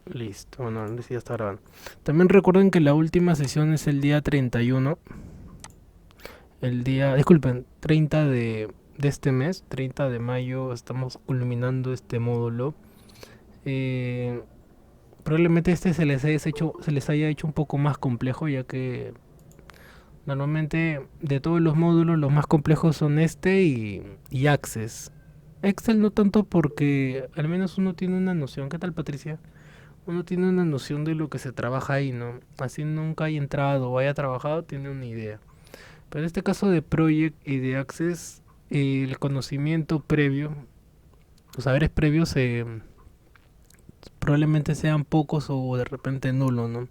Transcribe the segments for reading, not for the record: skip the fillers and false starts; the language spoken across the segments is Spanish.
Listo, bueno, ahora sí ya está grabando. También recuerden que la última sesión es el día 31. Disculpen, 30 de este mes, 30 de mayo, estamos culminando este módulo. Eh, Probablemente este se les haya hecho un poco más complejo, ya que normalmente de todos los módulos los más complejos son este y Access. Excel no tanto porque al menos uno tiene una noción. ¿Qué tal, Patricia? Uno tiene una noción de lo que se trabaja ahí, ¿no? Así nunca haya entrado o haya trabajado, tiene una idea. Pero en este caso de Project y de Access, el conocimiento previo, los saberes previos, probablemente sean pocos o de repente nulos, ¿no?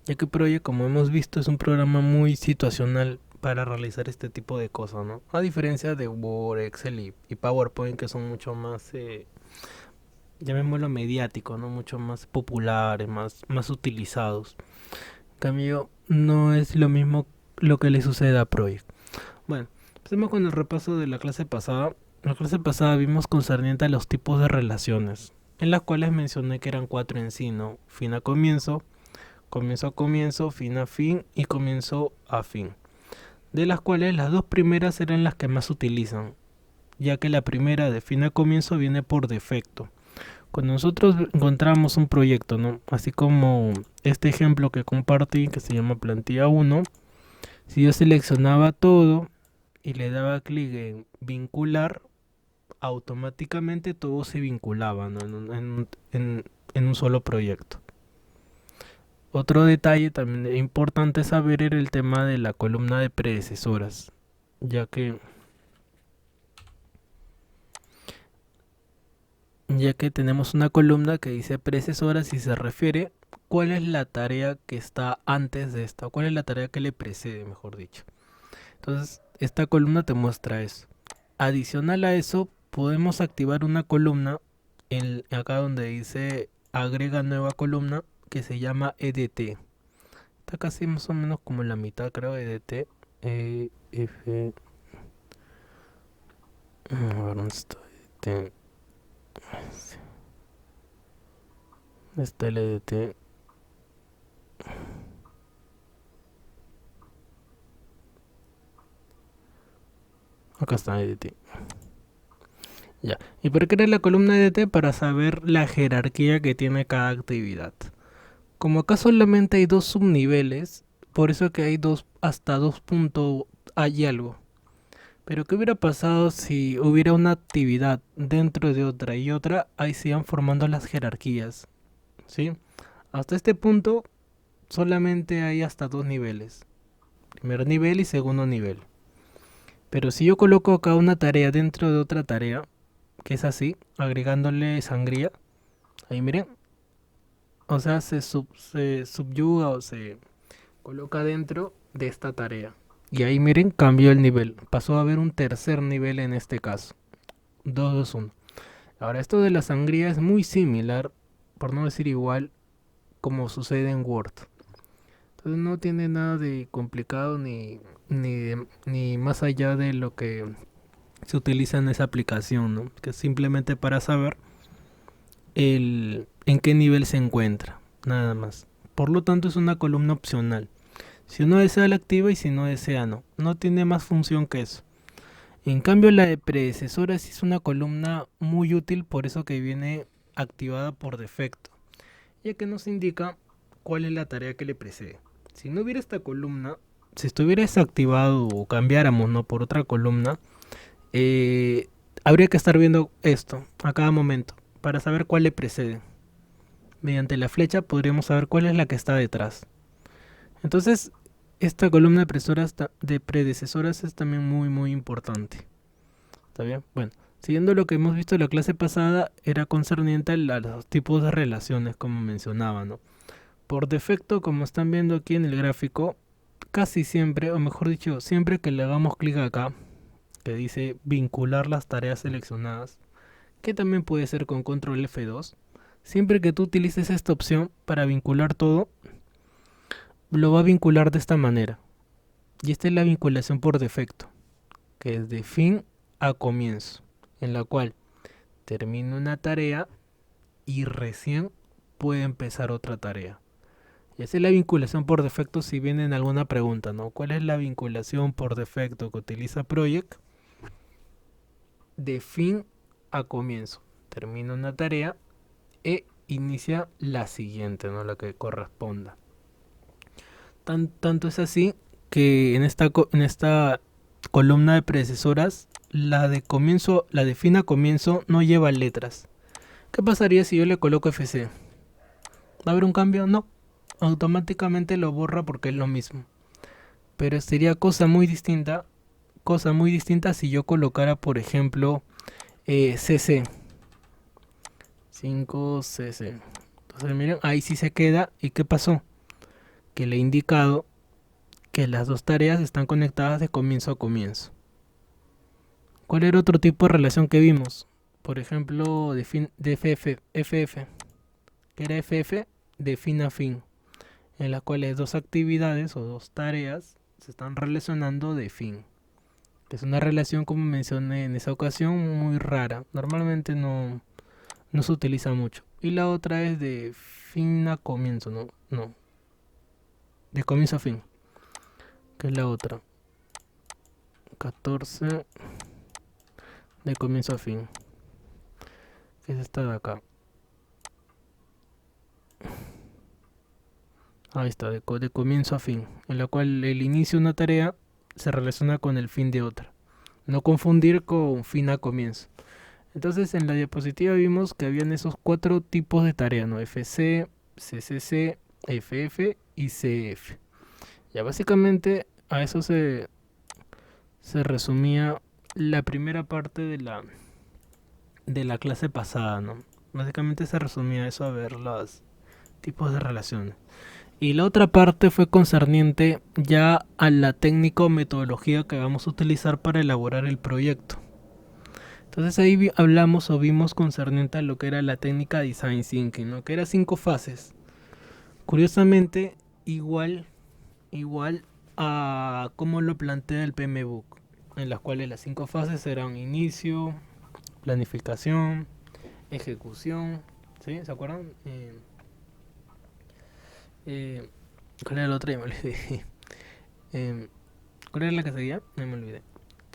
Ya que Project, como hemos visto, es un programa muy situacional para realizar este tipo de cosas, ¿no? A diferencia de Word, Excel y PowerPoint, que son mucho más, llamémoslo mediático, ¿no? Mucho más populares, más utilizados. En cambio, no es lo mismo lo que le sucede a Project. Bueno, empecemos con el repaso de la clase pasada. En la clase pasada vimos concerniente a los tipos de relaciones, en las cuales mencioné que eran cuatro en sí, ¿no? Fin a comienzo, comienzo a comienzo, fin a fin y comienzo a fin. De las cuales las dos primeras eran las que más se utilizan, ya que la primera de fin a comienzo viene por defecto. Cuando nosotros encontramos un proyecto, ¿no? Así como este ejemplo que compartí, que se llama plantilla uno, si yo seleccionaba todo y le daba clic en vincular, automáticamente todo se vinculaba, ¿no? En un solo proyecto. Otro detalle también importante saber era el tema de la columna de predecesoras, ya que, ya que tenemos una columna que dice predecesoras y se refiere cuál es la tarea que está antes de esta, cuál es la tarea que le precede, mejor dicho. Entonces, esta columna te muestra eso. Adicional a eso, podemos activar una columna acá donde dice agrega nueva columna que se llama EDT. Está casi más o menos como en la mitad, creo, EDT. F. A ver, ¿dónde está EDT? ¿Dónde está el EDT? Acá está EDT. Ya. ¿Y por qué era la columna EDT? Para saber la jerarquía que tiene cada actividad. Como acá solamente hay dos subniveles, por eso que hay dos hasta 2 puntos hay algo. Pero ¿qué hubiera pasado si hubiera una actividad dentro de otra y otra? Ahí se iban formando las jerarquías, ¿sí? Hasta este punto solamente hay hasta dos niveles. Primer nivel y segundo nivel. Pero si yo coloco acá una tarea dentro de otra tarea, que es así, agregándole sangría, ahí miren, o sea, se subyuga o se coloca dentro de esta tarea. Y ahí miren, cambió el nivel. Pasó a haber un tercer nivel en este caso. 2, 2, 1. Ahora, esto de la sangría es muy similar, por no decir igual, como sucede en Word. Entonces no tiene nada de complicado ni más allá de lo que se utiliza en esa aplicación, ¿no? Que es simplemente para saber en qué nivel se encuentra, nada más. Por lo tanto, es una columna opcional. Si uno desea la activa y si no desea no. No tiene más función que eso. En cambio la de predecesora sí es una columna muy útil, por eso que viene activada por defecto, ya que nos indica cuál es la tarea que le precede. Si no hubiera esta columna, si estuviera desactivado o cambiáramos, ¿no?, por otra columna, eh, habría que estar viendo esto a cada momento para saber cuál le precede. Mediante la flecha podríamos saber cuál es la que está detrás. Entonces, esta columna de predecesoras es también muy importante. ¿Está bien? Bueno, siguiendo lo que hemos visto en la clase pasada, era concerniente a los tipos de relaciones, como mencionaba, ¿no? Por defecto, como están viendo aquí en el gráfico, casi siempre, o mejor dicho, siempre que le hagamos clic acá, que dice vincular las tareas seleccionadas, que también puede ser con control F2, siempre que tú utilices esta opción para vincular todo, lo va a vincular de esta manera. Y esta es la vinculación por defecto, que es de fin a comienzo, en la cual termino una tarea y recién puede empezar otra tarea. Y esa es la vinculación por defecto si viene en alguna pregunta, ¿no? ¿Cuál es la vinculación por defecto que utiliza Project? De fin a comienzo. Termina una tarea e inicia la siguiente, ¿no? La que corresponda. Tanto es así que en esta columna de predecesoras, la de fin a comienzo no lleva letras. ¿Qué pasaría si yo le coloco FC? ¿Va a haber un cambio? No. Automáticamente lo borra porque es lo mismo. Pero sería cosa muy distinta si yo colocara, por ejemplo, CC. 5CC. Entonces miren, ahí sí se queda. ¿Y qué pasó? Que le he indicado que las dos tareas están conectadas de comienzo a comienzo. ¿Cuál era otro tipo de relación que vimos? Por ejemplo, de FF, que era FF de fin a fin, en las cuales dos actividades o dos tareas se están relacionando de fin. Que es una relación, como mencioné en esa ocasión, muy rara. Normalmente no se utiliza mucho. Y la otra es de fin a comienzo, no, de comienzo a fin, que es la otra. 14 de comienzo a fin, que es esta de acá. Ahí está, de comienzo a fin, en la cual el inicio de una tarea se relaciona con el fin de otra. No confundir con fin a comienzo. Entonces en la diapositiva vimos que habían esos 4 tipos de tareas, ¿no? FC, CCC, FF y CF. Ya básicamente a eso se resumía la primera parte de la clase pasada, ¿no? Básicamente se resumía eso, a ver los tipos de relaciones. Y la otra parte fue concerniente ya a la técnica o metodología que vamos a utilizar para elaborar el proyecto. Entonces ahí hablamos o vimos concerniente a lo que era la técnica Design Thinking, ¿no? Que era 5 fases. Curiosamente, igual a cómo lo plantea el PMBOK, en las cuales las 5 fases eran inicio, planificación, ejecución, ¿sí? ¿Se acuerdan? ¿Cuál era la otra? Ya me olvidé. ¿Cuál era la que seguía? Ya me olvidé.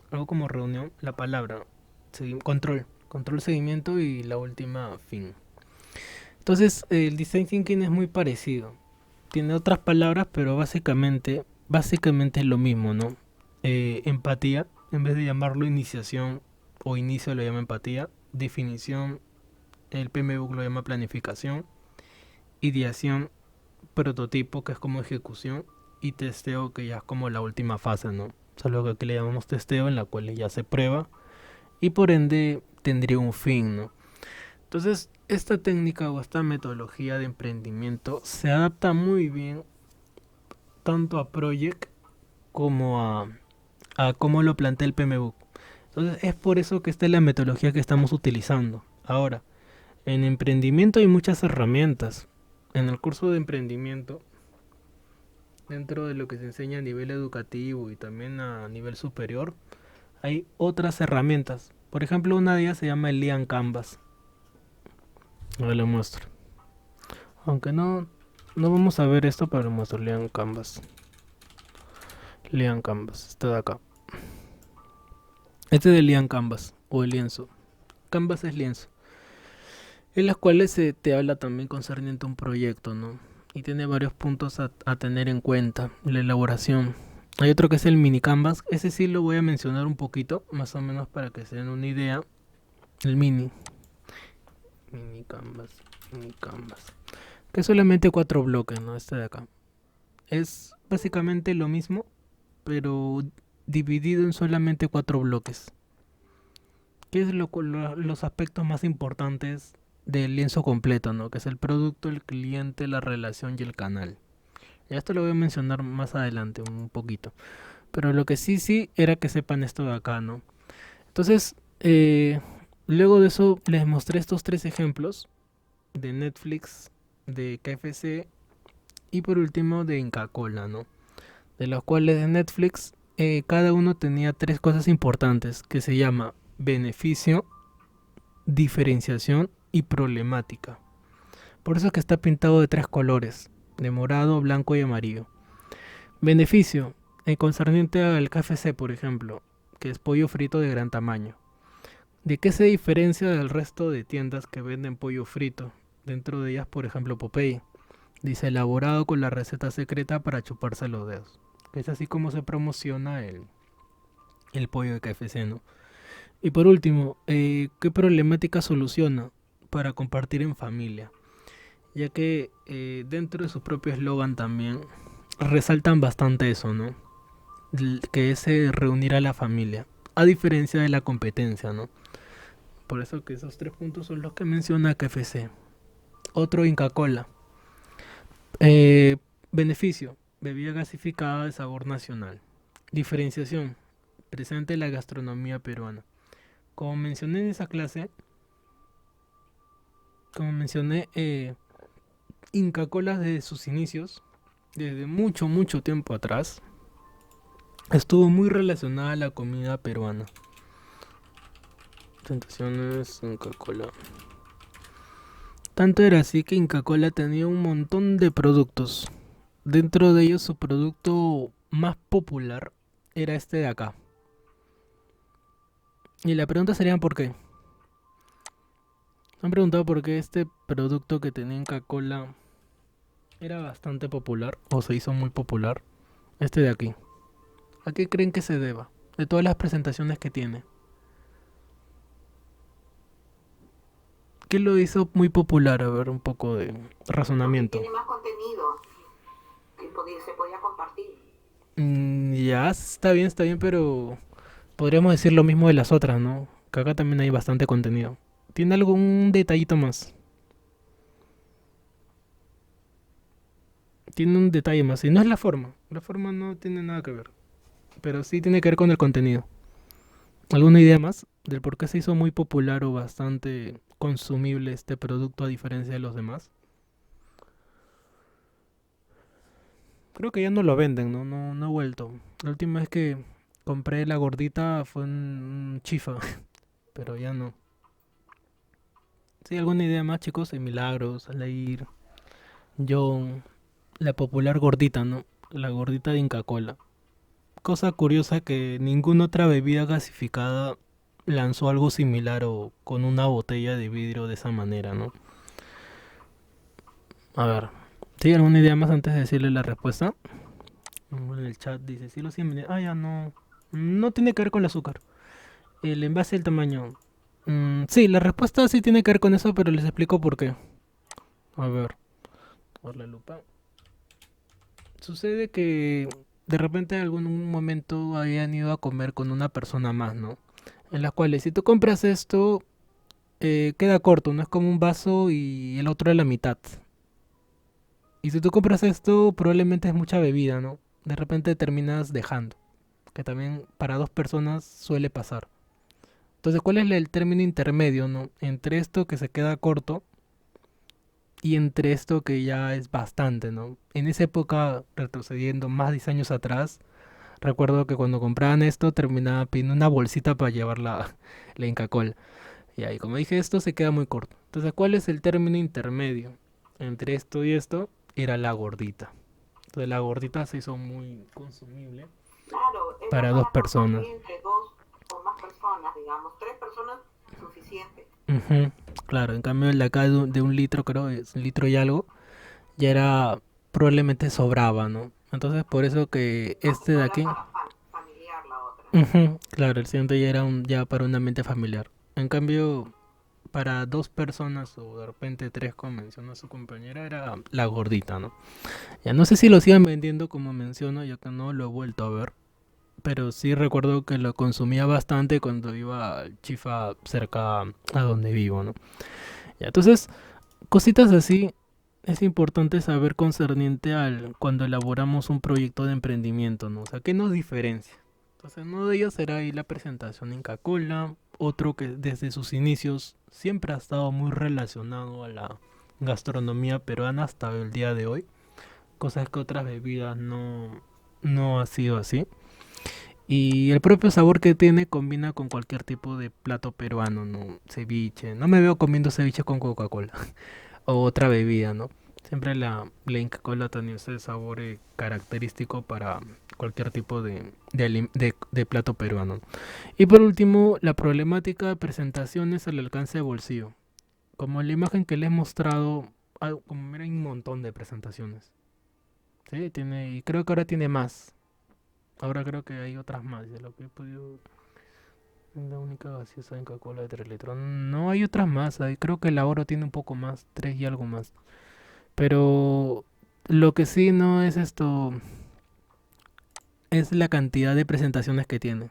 Algo como reunión, la palabra, control, seguimiento y la última fin. Entonces el design thinking es muy parecido. Tiene otras palabras, pero básicamente es lo mismo, ¿no? Empatía, en vez de llamarlo iniciación o inicio lo llama empatía. Definición, el PMBOK lo llama planificación. Ideación, prototipo, que es como ejecución. Y testeo, que ya es como la última fase, ¿no? Solo que aquí le llamamos testeo, en la cual ya se prueba y por ende tendría un fin, ¿no? Entonces, esta técnica o esta metodología de emprendimiento se adapta muy bien tanto a Project como a cómo lo plantea el PMBOK. Entonces, es por eso que esta es la metodología que estamos utilizando. Ahora, en emprendimiento hay muchas herramientas. En el curso de emprendimiento, dentro de lo que se enseña a nivel educativo y también a nivel superior, hay otras herramientas. Por ejemplo, una de ellas se llama el Lean Canvas. Ahora le muestro. Aunque no vamos a ver esto, pero le muestro Lean Canvas. Lean Canvas, este de acá. Este es de Lean Canvas, o el lienzo. Canvas es lienzo. En las cuales se te habla también concerniente a un proyecto, ¿no? Y tiene varios puntos a tener en cuenta. La elaboración. Hay otro que es el mini canvas. Ese sí lo voy a mencionar un poquito, más o menos para que se den una idea. El mini canvas. Que es solamente 4 bloques, ¿no? Este de acá. Es básicamente lo mismo, pero dividido en solamente 4 bloques. ¿Qué es los aspectos más importantes del lienzo completo, ¿no? Que es el producto, el cliente, la relación y el canal. Ya esto lo voy a mencionar más adelante un poquito. Pero lo que sí era que sepan esto de acá, ¿no? Entonces, luego de eso les mostré estos 3 ejemplos de Netflix, de KFC y por último de Inca Kola, ¿no? De los cuales de Netflix cada uno tenía 3 cosas importantes que se llama beneficio, diferenciación y problemática. Por eso es que está pintado de tres colores, de morado, blanco y amarillo. Beneficio, en concerniente al KFC, por ejemplo, que es pollo frito de gran tamaño. ¿De qué se diferencia del resto de tiendas que venden pollo frito? Dentro de ellas, por ejemplo, Popeye. Dice elaborado con la receta secreta para chuparse los dedos. Que es así como se promociona el pollo de KFC, ¿no? Y por último, ¿qué problemática soluciona para compartir en familia? Ya que dentro de su propio eslogan también resaltan bastante eso, ¿no? Que es reunir a la familia, a diferencia de la competencia, ¿no? Por eso que esos tres puntos son los que menciona KFC. Otro, Inca Cola. Eh, Beneficio, bebida gasificada de sabor nacional. Diferenciación, presente en la gastronomía peruana. Como mencioné en esa clase, como mencioné, Inca Kola desde sus inicios, desde mucho, mucho tiempo atrás, estuvo muy relacionada a la comida peruana. Tentaciones, Inca Kola. Tanto era así que Inca Kola tenía un montón de productos. Dentro de ellos su producto más popular era este de acá. Y la pregunta sería ¿por qué? Me han preguntado por qué este producto que tenía Inca Kola era bastante popular o se hizo muy popular. Este de aquí. ¿A qué creen que se deba? De todas las presentaciones que tiene. ¿Qué lo hizo muy popular? A ver, un poco de Porque razonamiento. tiene más contenido que se podía compartir. Ya, está bien, pero podríamos decir lo mismo de las otras, ¿no? Que acá también hay bastante contenido. ¿Tiene algún detallito más? Tiene un detalle más. Y no es la forma. La forma no tiene nada que ver. Pero sí tiene que ver con el contenido. ¿Alguna idea más del por qué se hizo muy popular o bastante consumible este producto a diferencia de los demás? Creo que ya no lo venden, ¿no? No ha vuelto. La última vez que compré la gordita fue en un Chifa, pero ya no. ¿Sí, alguna idea más, chicos? De Milagros, Alair, John, la popular gordita, ¿no? La gordita de Inca Kola. Cosa curiosa que ninguna otra bebida gasificada lanzó algo similar o con una botella de vidrio de esa manera, ¿no? A ver, ¿sí? ¿Alguna idea más antes de decirle la respuesta? En el chat dice, sí, los 100 mililitros. Ah, ya no. No tiene que ver con el azúcar. El envase y el tamaño. Sí, la respuesta sí tiene que ver con eso, pero les explico por qué. A ver, por la lupa. Sucede que de repente en algún momento habían ido a comer con una persona más, ¿no? En las cuales si tú compras esto, queda corto, no es como un vaso y el otro a la mitad. Y si tú compras esto, probablemente es mucha bebida, ¿no? De repente terminas dejando, que también para dos personas suele pasar. Entonces, ¿cuál es el término intermedio, no? Entre esto que se queda corto y entre esto que ya es bastante, ¿no? En esa época, retrocediendo más de 10 años atrás, recuerdo que cuando compraban esto terminaba pidiendo una bolsita para llevar la Inca Kola. Y ahí, como dije, esto se queda muy corto. Entonces, ¿cuál es el término intermedio entre esto y esto? Era la gordita. Entonces, la gordita se hizo muy consumible Claro, era para dos para personas. compartir entre dos o más personas, digamos. Tres personas, suficiente. Ujú, claro, en cambio el de acá de un litro, creo, es un litro y algo, ya era, probablemente sobraba, ¿no? Entonces por eso que No, este de no era aquí, para familiar la otra. ujú, claro, el siguiente ya era ya para un ambiente familiar. En cambio, para dos personas o de repente tres, como mencionó su compañera, era la gordita, ¿no? Ya no sé si lo sigan vendiendo como menciono, ya que no lo he vuelto a ver. Pero sí recuerdo que lo consumía bastante cuando iba al Chifa cerca a donde vivo, ¿no? Ya, entonces, cositas así es importante saber concerniente al cuando elaboramos un proyecto de emprendimiento, ¿no? O sea, ¿qué nos diferencia? Entonces, uno de ellos será ahí la presentación en Coca-Cola, otro que desde sus inicios siempre ha estado muy relacionado a la gastronomía peruana hasta el día de hoy, cosas que otras bebidas no ha sido así. Y el propio sabor que tiene combina con cualquier tipo de plato peruano, ¿no? Ceviche. No me veo comiendo ceviche con Coca-Cola. o otra bebida, ¿no? Siempre la Inca Kola tenía ese sabor característico para cualquier tipo de plato peruano. Y por último, la problemática de presentaciones al alcance de bolsillo. Como la imagen que les he mostrado, como mira, hay un montón de presentaciones. Sí, tiene, y creo que ahora tiene más. Ahora creo que hay otras más de lo que he podido. La única gaseosa en Coca-Cola de 3 litros. No hay otras más. Creo que el Oro tiene un poco más, 3 y algo más. Pero lo que sí no es esto, es la cantidad de presentaciones que tiene.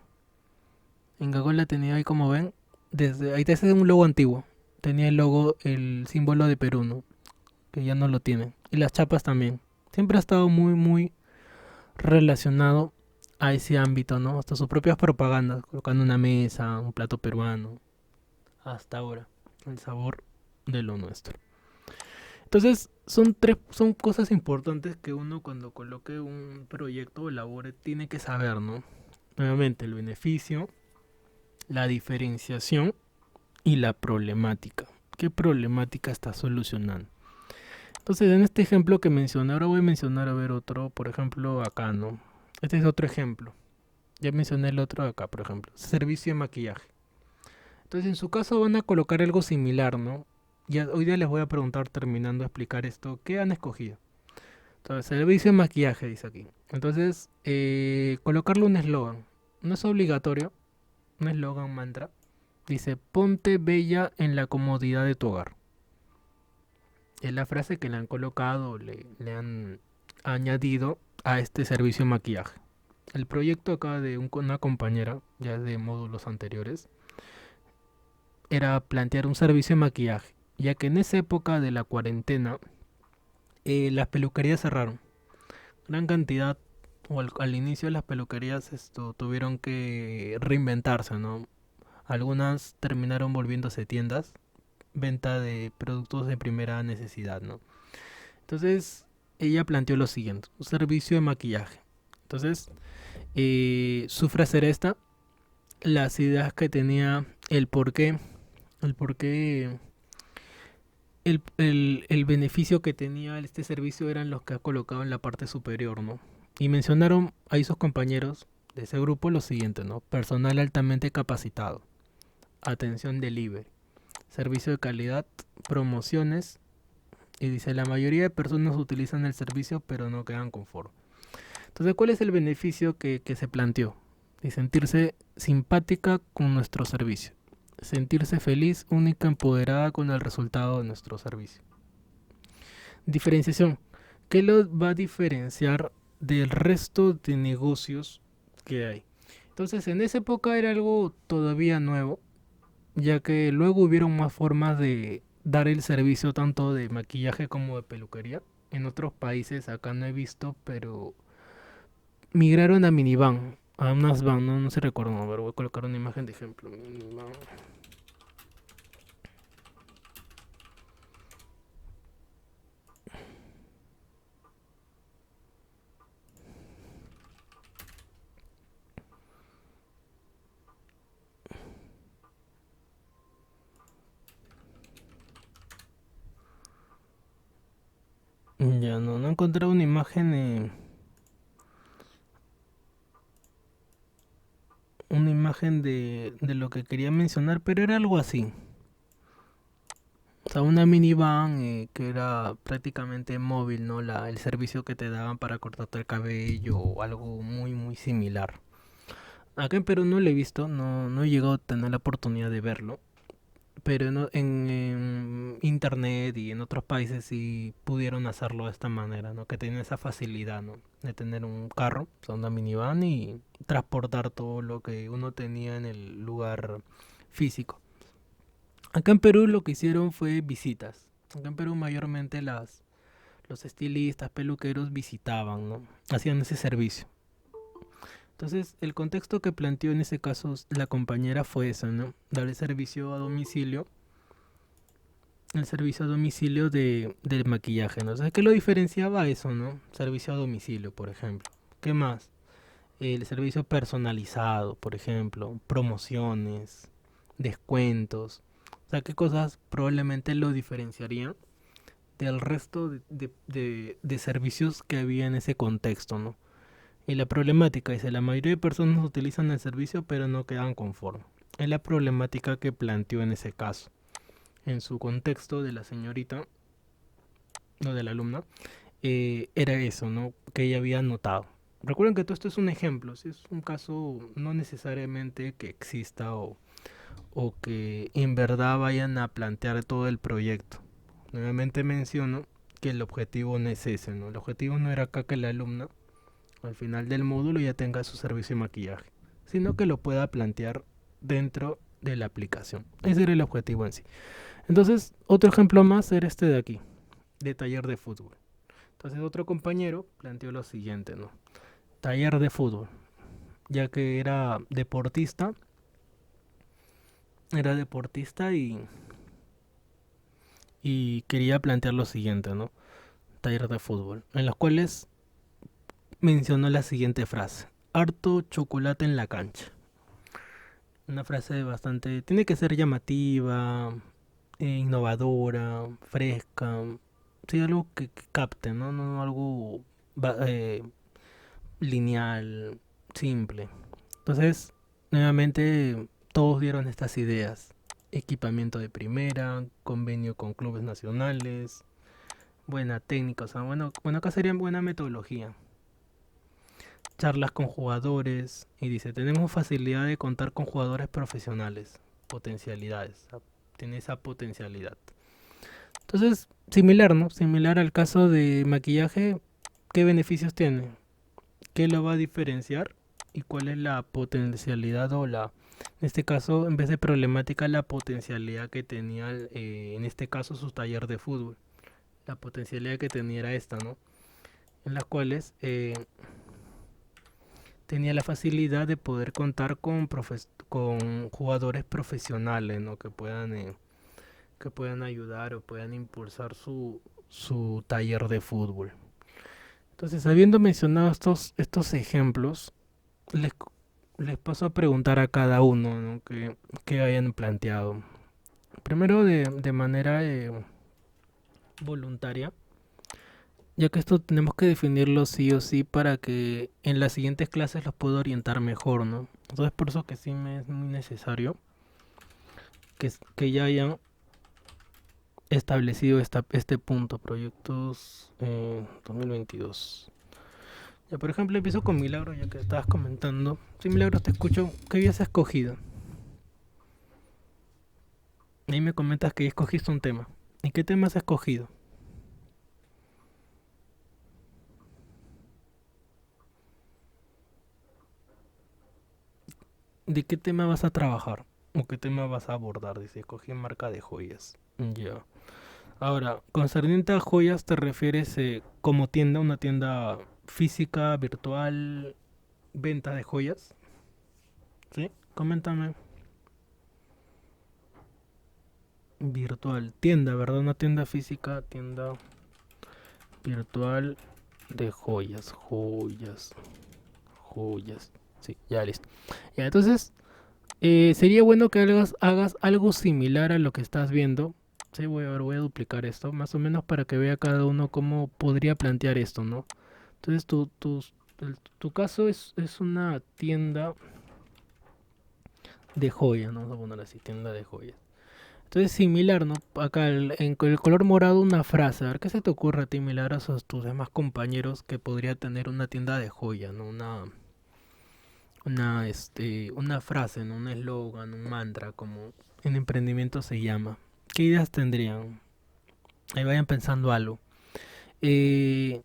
En Coca-Cola tenía ahí, como ven, desde ahí te hace un logo antiguo. Tenía el logo, el símbolo de Perú, ¿no? Que ya no lo tiene. Y las chapas también. Siempre ha estado muy, muy relacionado a ese ámbito, ¿no? Hasta sus propias propagandas, colocando una mesa, un plato peruano. Hasta ahora, el sabor de lo nuestro. Entonces, son cosas importantes que uno cuando coloque un proyecto o labore tiene que saber, ¿no? Nuevamente, el beneficio, la diferenciación y la problemática. ¿Qué problemática está solucionando? Entonces, en este ejemplo que mencioné, ahora voy a mencionar a ver otro, por ejemplo, acá, ¿no? Este es otro ejemplo. Ya mencioné el otro de acá, por ejemplo. Servicio de maquillaje. Entonces, en su caso van a colocar algo similar, ¿no? Ya, hoy día les voy a preguntar, terminando de explicar esto, ¿qué han escogido? Entonces, servicio de maquillaje, dice aquí. Entonces, colocarle un eslogan. No es obligatorio, un eslogan mantra. Dice, ponte bella en la comodidad de tu hogar. Es la frase que le han colocado, le han añadido a este servicio de maquillaje. El proyecto acá de una compañera, ya de módulos anteriores, era plantear un servicio de maquillaje, ya que en esa época de la cuarentena las peluquerías cerraron. Gran cantidad, o al inicio las peluquerías tuvieron que reinventarse, ¿no? Algunas terminaron volviéndose tiendas, venta de productos de primera necesidad, ¿no? Entonces ella planteó lo siguiente, un servicio de maquillaje. Entonces su frase era esta, las ideas que tenía, el por qué, el beneficio que tenía este servicio eran los que ha colocado en la parte superior, ¿no? Y mencionaron ahí sus compañeros de ese grupo lo siguiente, ¿no? Personal altamente capacitado, atención delivery, servicio de calidad, promociones, y dice, la mayoría de personas utilizan el servicio pero no quedan conforme. Entonces, ¿cuál es el beneficio que se planteó? Y sentirse simpática con nuestro servicio. Sentirse feliz, única, empoderada con el resultado de nuestro servicio. Diferenciación. ¿Qué lo va a diferenciar del resto de negocios que hay? Entonces, en esa época era algo todavía nuevo, ya que luego hubieron más formas de dar el servicio tanto de maquillaje como de peluquería. En otros países, acá no he visto, pero migraron a minivan, a unas van, no, no se recuerda, a ver, voy a colocar una imagen de ejemplo. Minivan. Ya no, no he encontrado una imagen, de lo que quería mencionar, pero era algo así. O sea, una minivan que era prácticamente móvil, ¿no? El servicio que te daban para cortarte el cabello o algo muy, muy similar. Acá en Perú no lo he visto, no, no he llegado a tener la oportunidad de verlo. Pero en internet y en otros países sí pudieron hacerlo de esta manera, ¿no? Que tienen esa facilidad, ¿no? De tener un carro, o sea, una minivan y transportar todo lo que uno tenía en el lugar físico. Acá en Perú lo que hicieron fue visitas. Acá en Perú mayormente los estilistas, peluqueros visitaban, ¿no? Hacían ese servicio. Entonces, el contexto que planteó en ese caso la compañera fue eso, ¿no? Dar el servicio a domicilio, el servicio a domicilio del maquillaje, ¿no? O sea, ¿qué lo diferenciaba eso, no? Servicio a domicilio, por ejemplo. ¿Qué más? El servicio personalizado, por ejemplo, promociones, descuentos. O sea, ¿qué cosas probablemente lo diferenciarían del resto de servicios que había en ese contexto, ¿no? Y la problemática dice, la mayoría de personas utilizan el servicio pero no quedan conformes. Es la problemática que planteó en ese caso. En su contexto de la señorita, no de la alumna, era eso, ¿no? Que ella había notado. Recuerden que todo esto es un ejemplo, ¿sí? Es un caso no necesariamente que exista o que en verdad vayan a plantear todo el proyecto. Nuevamente menciono que el objetivo no es ese, ¿no? El objetivo no era acá que la alumna al final del módulo ya tenga su servicio de maquillaje, sino que lo pueda plantear dentro de la aplicación. Ese era el objetivo en sí. Entonces, otro ejemplo más era este de aquí, de taller de fútbol. Entonces, otro compañero planteó lo siguiente, ¿no? Taller de fútbol, ya que era deportista y quería plantear lo siguiente, ¿no? Taller de fútbol, en los cuales mencionó la siguiente frase: harto chocolate en la cancha. Una frase bastante, tiene que ser llamativa, innovadora, fresca, sí, algo que capte, ¿no? No algo lineal, simple. Entonces, nuevamente, todos dieron estas ideas. Equipamiento de primera, convenio con clubes nacionales, buena técnica, o sea, bueno, acá sería buena metodología. Charlas con jugadores, y dice, tenemos facilidad de contar con jugadores profesionales, potencialidades, o sea, tiene esa potencialidad. Entonces, similar, ¿no? Similar al caso de maquillaje, ¿qué beneficios tiene? ¿Qué lo va a diferenciar? ¿Y cuál es la potencialidad en este caso, en vez de problemática, la potencialidad que tenía, en este caso, su taller de fútbol? La potencialidad que tenía era esta, ¿no? En las cuales tenía la facilidad de poder contar con jugadores profesionales, ¿no? Que puedan ayudar o puedan impulsar su taller de fútbol. Entonces, habiendo mencionado estos ejemplos, les, les paso a preguntar a cada uno, ¿no? que hayan planteado. Primero de manera voluntaria, ya que esto tenemos que definirlo sí o sí para que en las siguientes clases los pueda orientar mejor, ¿no? Entonces por eso que sí me es muy necesario que ya hayan establecido este punto, proyectos 2022. Ya, por ejemplo, empiezo con Milagro, ya que estabas comentando. Sí, Milagro, te escucho. ¿Qué habías escogido? Ahí me comentas que ya escogiste un tema. ¿Y qué tema has escogido? ¿De qué tema vas a trabajar? ¿O qué tema vas a abordar? Dice, escogí marca de joyas. Ya. Ahora, concerniente a joyas, ¿te refieres como tienda, una tienda física, virtual, venta de joyas? ¿Sí? Coméntame. Virtual, tienda, ¿verdad? Una tienda física, tienda virtual de joyas, joyas. Sí, ya listo. Ya, entonces, sería bueno que hagas algo similar a lo que estás viendo. Sí, voy a duplicar esto, más o menos para que vea cada uno cómo podría plantear esto, ¿no? Entonces, tu caso es una tienda de joyas, ¿no? Vamos a poner así, tienda de joyas. Entonces, similar, ¿no? Acá en el color morado una frase. A ver, ¿qué se te ocurre a ti, Milagro, a tus demás compañeros que podría tener una tienda de joya, ¿no? Una frase, ¿no? Un eslogan, un mantra, como en emprendimiento se llama. ¿Qué ideas tendrían? Ahí vayan pensando algo. Eh,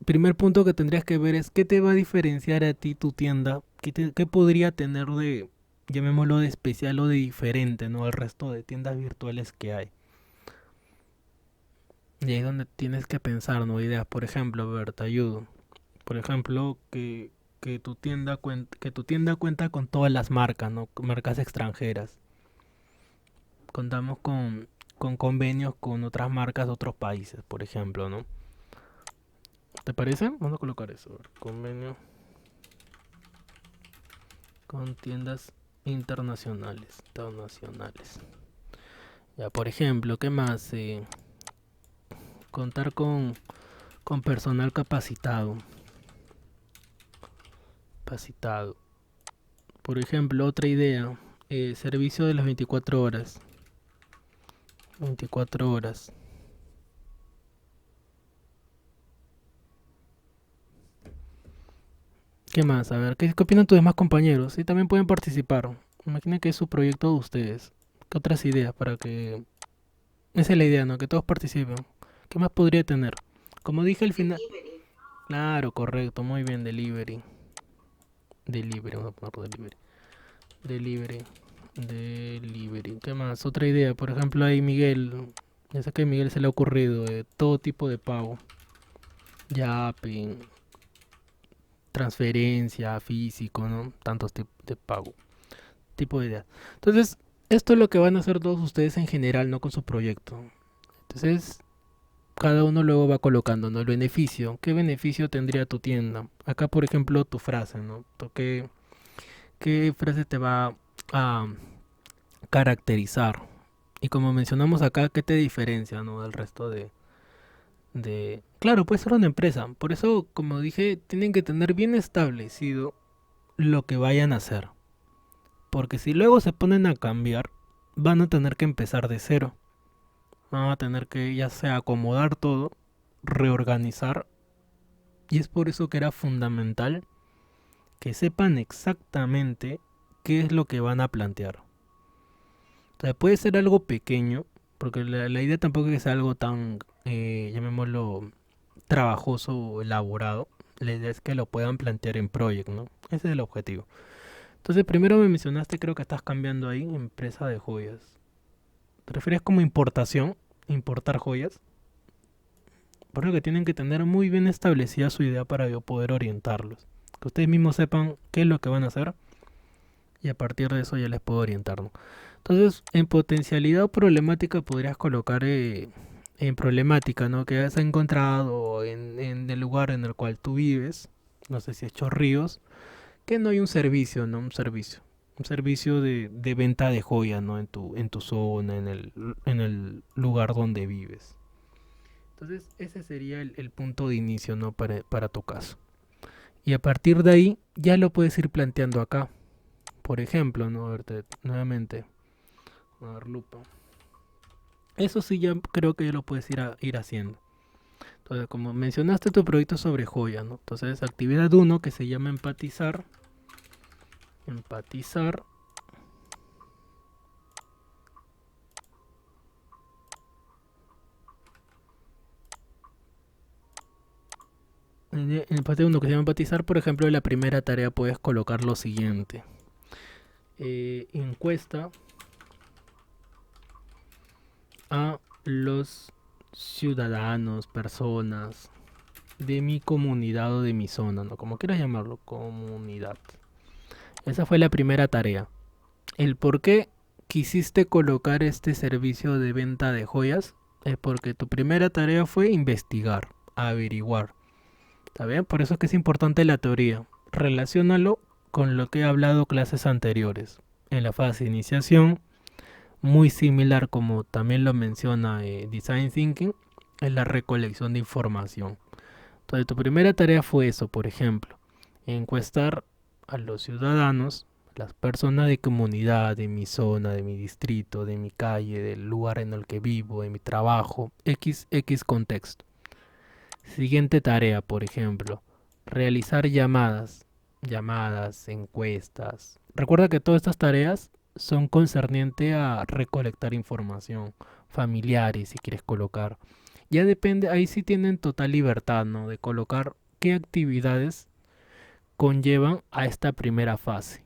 Primer punto que tendrías que ver es qué te va a diferenciar a ti tu tienda, qué podría tener de, llamémoslo de especial o de diferente, ¿no? Al resto de tiendas virtuales que hay. Y ahí es donde tienes que pensar, ¿no? Ideas, por ejemplo, a ver, te ayudo. Por ejemplo, que tu tienda cuenta con todas las marcas, ¿no? Marcas extranjeras. Contamos con convenios con otras marcas de otros países, por ejemplo, ¿no? ¿Te parece? Vamos a colocar eso. A ver, convenio con tiendas internacionales. Ya, por ejemplo, ¿qué más? contar con personal capacitado. Por ejemplo, otra idea, servicio de las 24 horas. 24 horas. ¿Qué más? A ver, ¿qué opinan tus demás compañeros? Sí, también pueden participar. Imaginen que es su proyecto de ustedes. ¿Qué otras ideas para que... Esa es la idea, ¿no? Que todos participen. ¿Qué más podría tener? Como dije al final... Delivery. Claro, correcto, muy bien, delivery. Delivery, vamos a poner delivery. Delivery. ¿Qué más? Otra idea, por ejemplo, ahí Miguel. Ya sé que a Miguel se le ha ocurrido todo tipo de pago. Yapping, transferencia, físico, ¿no? Tantos tipos de pago. Tipo de idea. Entonces, esto es lo que van a hacer todos ustedes en general, ¿no? Con su proyecto. Entonces, cada uno luego va colocando, ¿no? El beneficio. ¿Qué beneficio tendría tu tienda? Acá, por ejemplo, tu frase, ¿no? ¿Qué frase te va a caracterizar? Y como mencionamos acá, ¿qué te diferencia, ¿no? Del resto de... Claro, puede ser una empresa. Por eso, como dije, tienen que tener bien establecido lo que vayan a hacer. Porque si luego se ponen a cambiar, van a tener que empezar de cero. Van a tener que ya sea acomodar todo, reorganizar. Y es por eso que era fundamental que sepan exactamente qué es lo que van a plantear. O sea, puede ser algo pequeño, porque la idea tampoco es que sea algo tan, llamémoslo, trabajoso o elaborado. La idea es que lo puedan plantear en Project, ¿no? Ese es el objetivo. Entonces, primero me mencionaste, creo que estás cambiando ahí, empresa de joyas. ¿Te refieres como importación? Importar joyas. Por lo que tienen que tener muy bien establecida su idea para yo poder orientarlos. Que ustedes mismos sepan qué es lo que van a hacer y a partir de eso ya les puedo orientar, ¿no? Entonces, en potencialidad o problemática podrías colocar en problemática, ¿no? Que has encontrado en el lugar en el cual tú vives, no sé si es Chorrillos, que no hay un servicio, ¿no? Un servicio. Un servicio de venta de joyas, ¿no? En tu zona, en el lugar donde vives. Entonces, ese sería el punto de inicio, ¿no? Para tu caso. Y a partir de ahí, ya lo puedes ir planteando acá. Por ejemplo, ¿no? A ver, nuevamente. A ver, lupa. Eso sí ya creo que ya lo puedes ir haciendo. Entonces, como mencionaste tu proyecto sobre joya, ¿no? Entonces, actividad 1 que se llama empatizar. Empatizar. En el parte 1 que se llama empatizar, por ejemplo, en la primera tarea puedes colocar lo siguiente. Encuesta a los ciudadanos, personas de mi comunidad o de mi zona, ¿no? Como quieras llamarlo, comunidad. Esa fue la primera tarea. El por qué quisiste colocar este servicio de venta de joyas es porque tu primera tarea fue investigar, averiguar. ¿Está bien? Por eso es que es importante la teoría. Relaciónalo con lo que he hablado clases anteriores. En la fase de iniciación, muy similar como también lo menciona Design Thinking, es la recolección de información. Entonces tu primera tarea fue eso, por ejemplo, encuestar a los ciudadanos, las personas de comunidad, de mi zona, de mi distrito, de mi calle, del lugar en el que vivo, de mi trabajo, X contexto. Siguiente tarea, por ejemplo, realizar llamadas, encuestas. Recuerda que todas estas tareas son concernientes a recolectar información, familiares si quieres colocar. Ya depende, ahí sí tienen total libertad, ¿no? De colocar qué actividades conllevan a esta primera fase.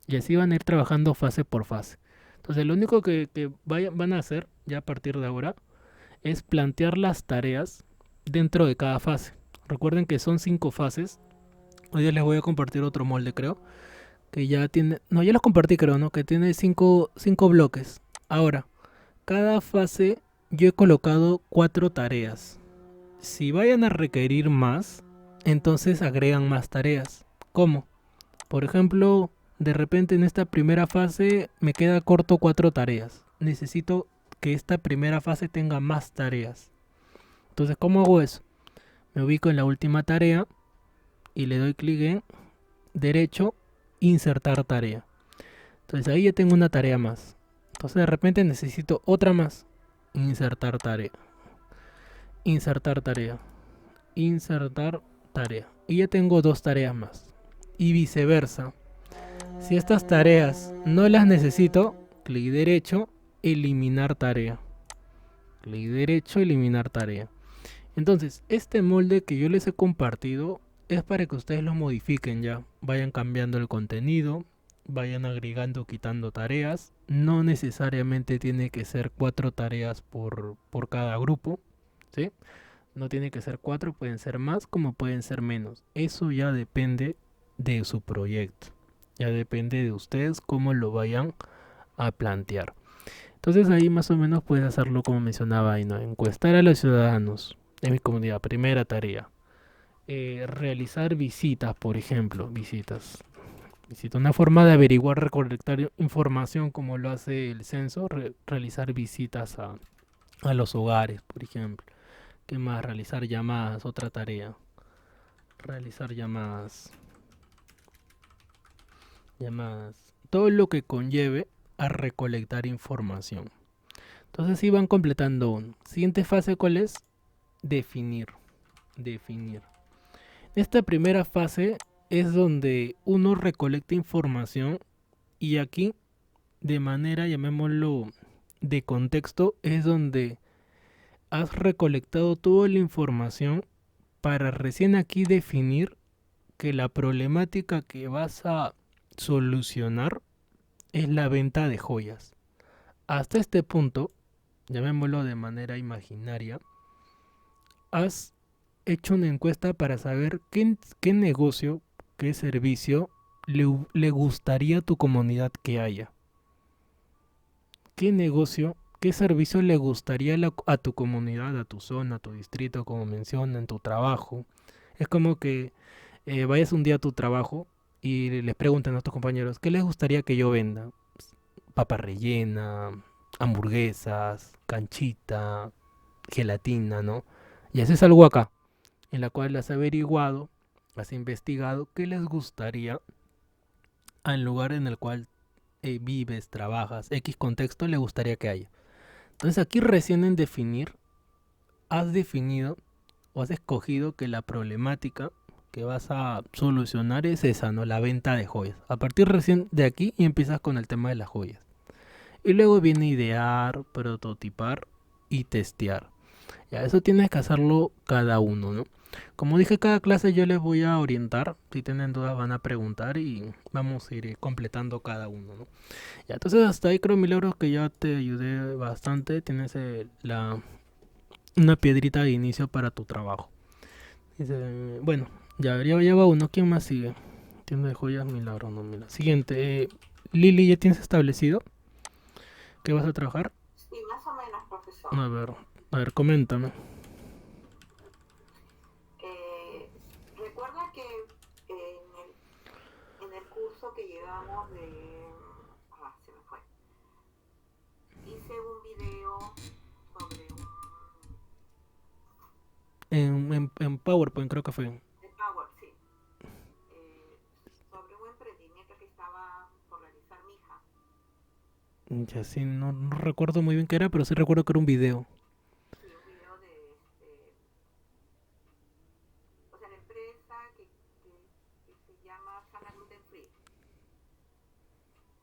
Y así van a ir trabajando fase por fase. Entonces lo único que van a hacer ya a partir de ahora es plantear las tareas dentro de cada fase. Recuerden que son 5 fases. Hoy día les voy a compartir otro molde, creo. Que ya tiene... No, ya los compartí, creo, ¿no? Que tiene 5 bloques. Ahora, cada fase yo he colocado 4 tareas. Si vayan a requerir más, entonces agregan más tareas. ¿Cómo? Por ejemplo, de repente en esta primera fase me queda corto 4 tareas. Necesito que esta primera fase tenga más tareas. Entonces, ¿cómo hago eso? Me ubico en la última tarea y le doy clic en derecho, insertar tarea. Entonces ahí ya tengo una tarea más. Entonces de repente necesito otra más. Insertar tarea. Insertar tarea. Insertar tarea. Y ya tengo dos tareas más. Y viceversa. Si estas tareas no las necesito, clic derecho, eliminar tarea. Clic derecho, eliminar tarea. Entonces, este molde que yo les he compartido es para que ustedes lo modifiquen ya. Vayan cambiando el contenido, vayan agregando, quitando tareas. No necesariamente tiene que ser 4 tareas por cada grupo, ¿sí? No tiene que ser 4, pueden ser más como pueden ser menos. Eso ya depende de su proyecto. Ya depende de ustedes cómo lo vayan a plantear. Entonces ahí más o menos puedes hacerlo como mencionaba ahí, ¿no? Encuestar a los ciudadanos en mi comunidad, primera tarea. Realizar visitas, por ejemplo, visitas. Una forma de averiguar, recolectar información como lo hace el censo, realizar visitas a los hogares, por ejemplo. ¿Qué más? Realizar llamadas, otra tarea. Realizar llamadas. Llamadas. Todo lo que conlleve a recolectar información. Entonces sí van completando uno. Siguiente fase, ¿cuál es? Definir. Definir. Esta primera fase es donde uno recolecta información y aquí, de manera, llamémoslo, de contexto, es donde has recolectado toda la información para recién aquí definir que la problemática que vas a solucionar es la venta de joyas. Hasta este punto, llamémoslo de manera imaginaria, has hecho una encuesta para saber qué negocio, qué servicio le gustaría a tu comunidad que haya. ¿Qué negocio, qué servicio le gustaría a tu comunidad, a tu zona, a tu distrito, como menciona, en tu trabajo? Es como que vayas un día a tu trabajo y les preguntan a tus compañeros, ¿qué les gustaría que yo venda? Papa rellena, hamburguesas, canchita, gelatina, ¿no? Y haces algo acá, en la cual has averiguado, has investigado qué les gustaría al lugar en el cual vives, trabajas, X contexto le gustaría que haya. Entonces aquí recién en definir, has definido o has escogido que la problemática que vas a solucionar es esa, ¿no? La venta de joyas. A partir recién de aquí y empiezas con el tema de las joyas. Y luego viene idear, prototipar y testear. Ya, eso tienes que hacerlo cada uno, ¿no? Como dije, cada clase yo les voy a orientar. Si tienen dudas van a preguntar y vamos a ir completando cada uno, ¿no? Ya, entonces hasta ahí creo, Milagros, que ya te ayudé bastante. Tienes una piedrita de inicio para tu trabajo. Dice, bueno, ya va uno. ¿Quién más sigue? Tienda de joyas, Milagros, no, mira. Siguiente, Lili, ¿ya tienes establecido que vas a trabajar? Sí, más o menos, profesor. A ver, coméntame. Recuerda que en el curso que llevamos de... se me fue. Hice un video sobre En PowerPoint creo que fue. de Power, sí. Sobre un emprendimiento que estaba por realizar mi hija. Ya sí, no recuerdo muy bien qué era, pero sí recuerdo que era un video. Sí, un video de o sea, la empresa que se llama Sana Gluten Free.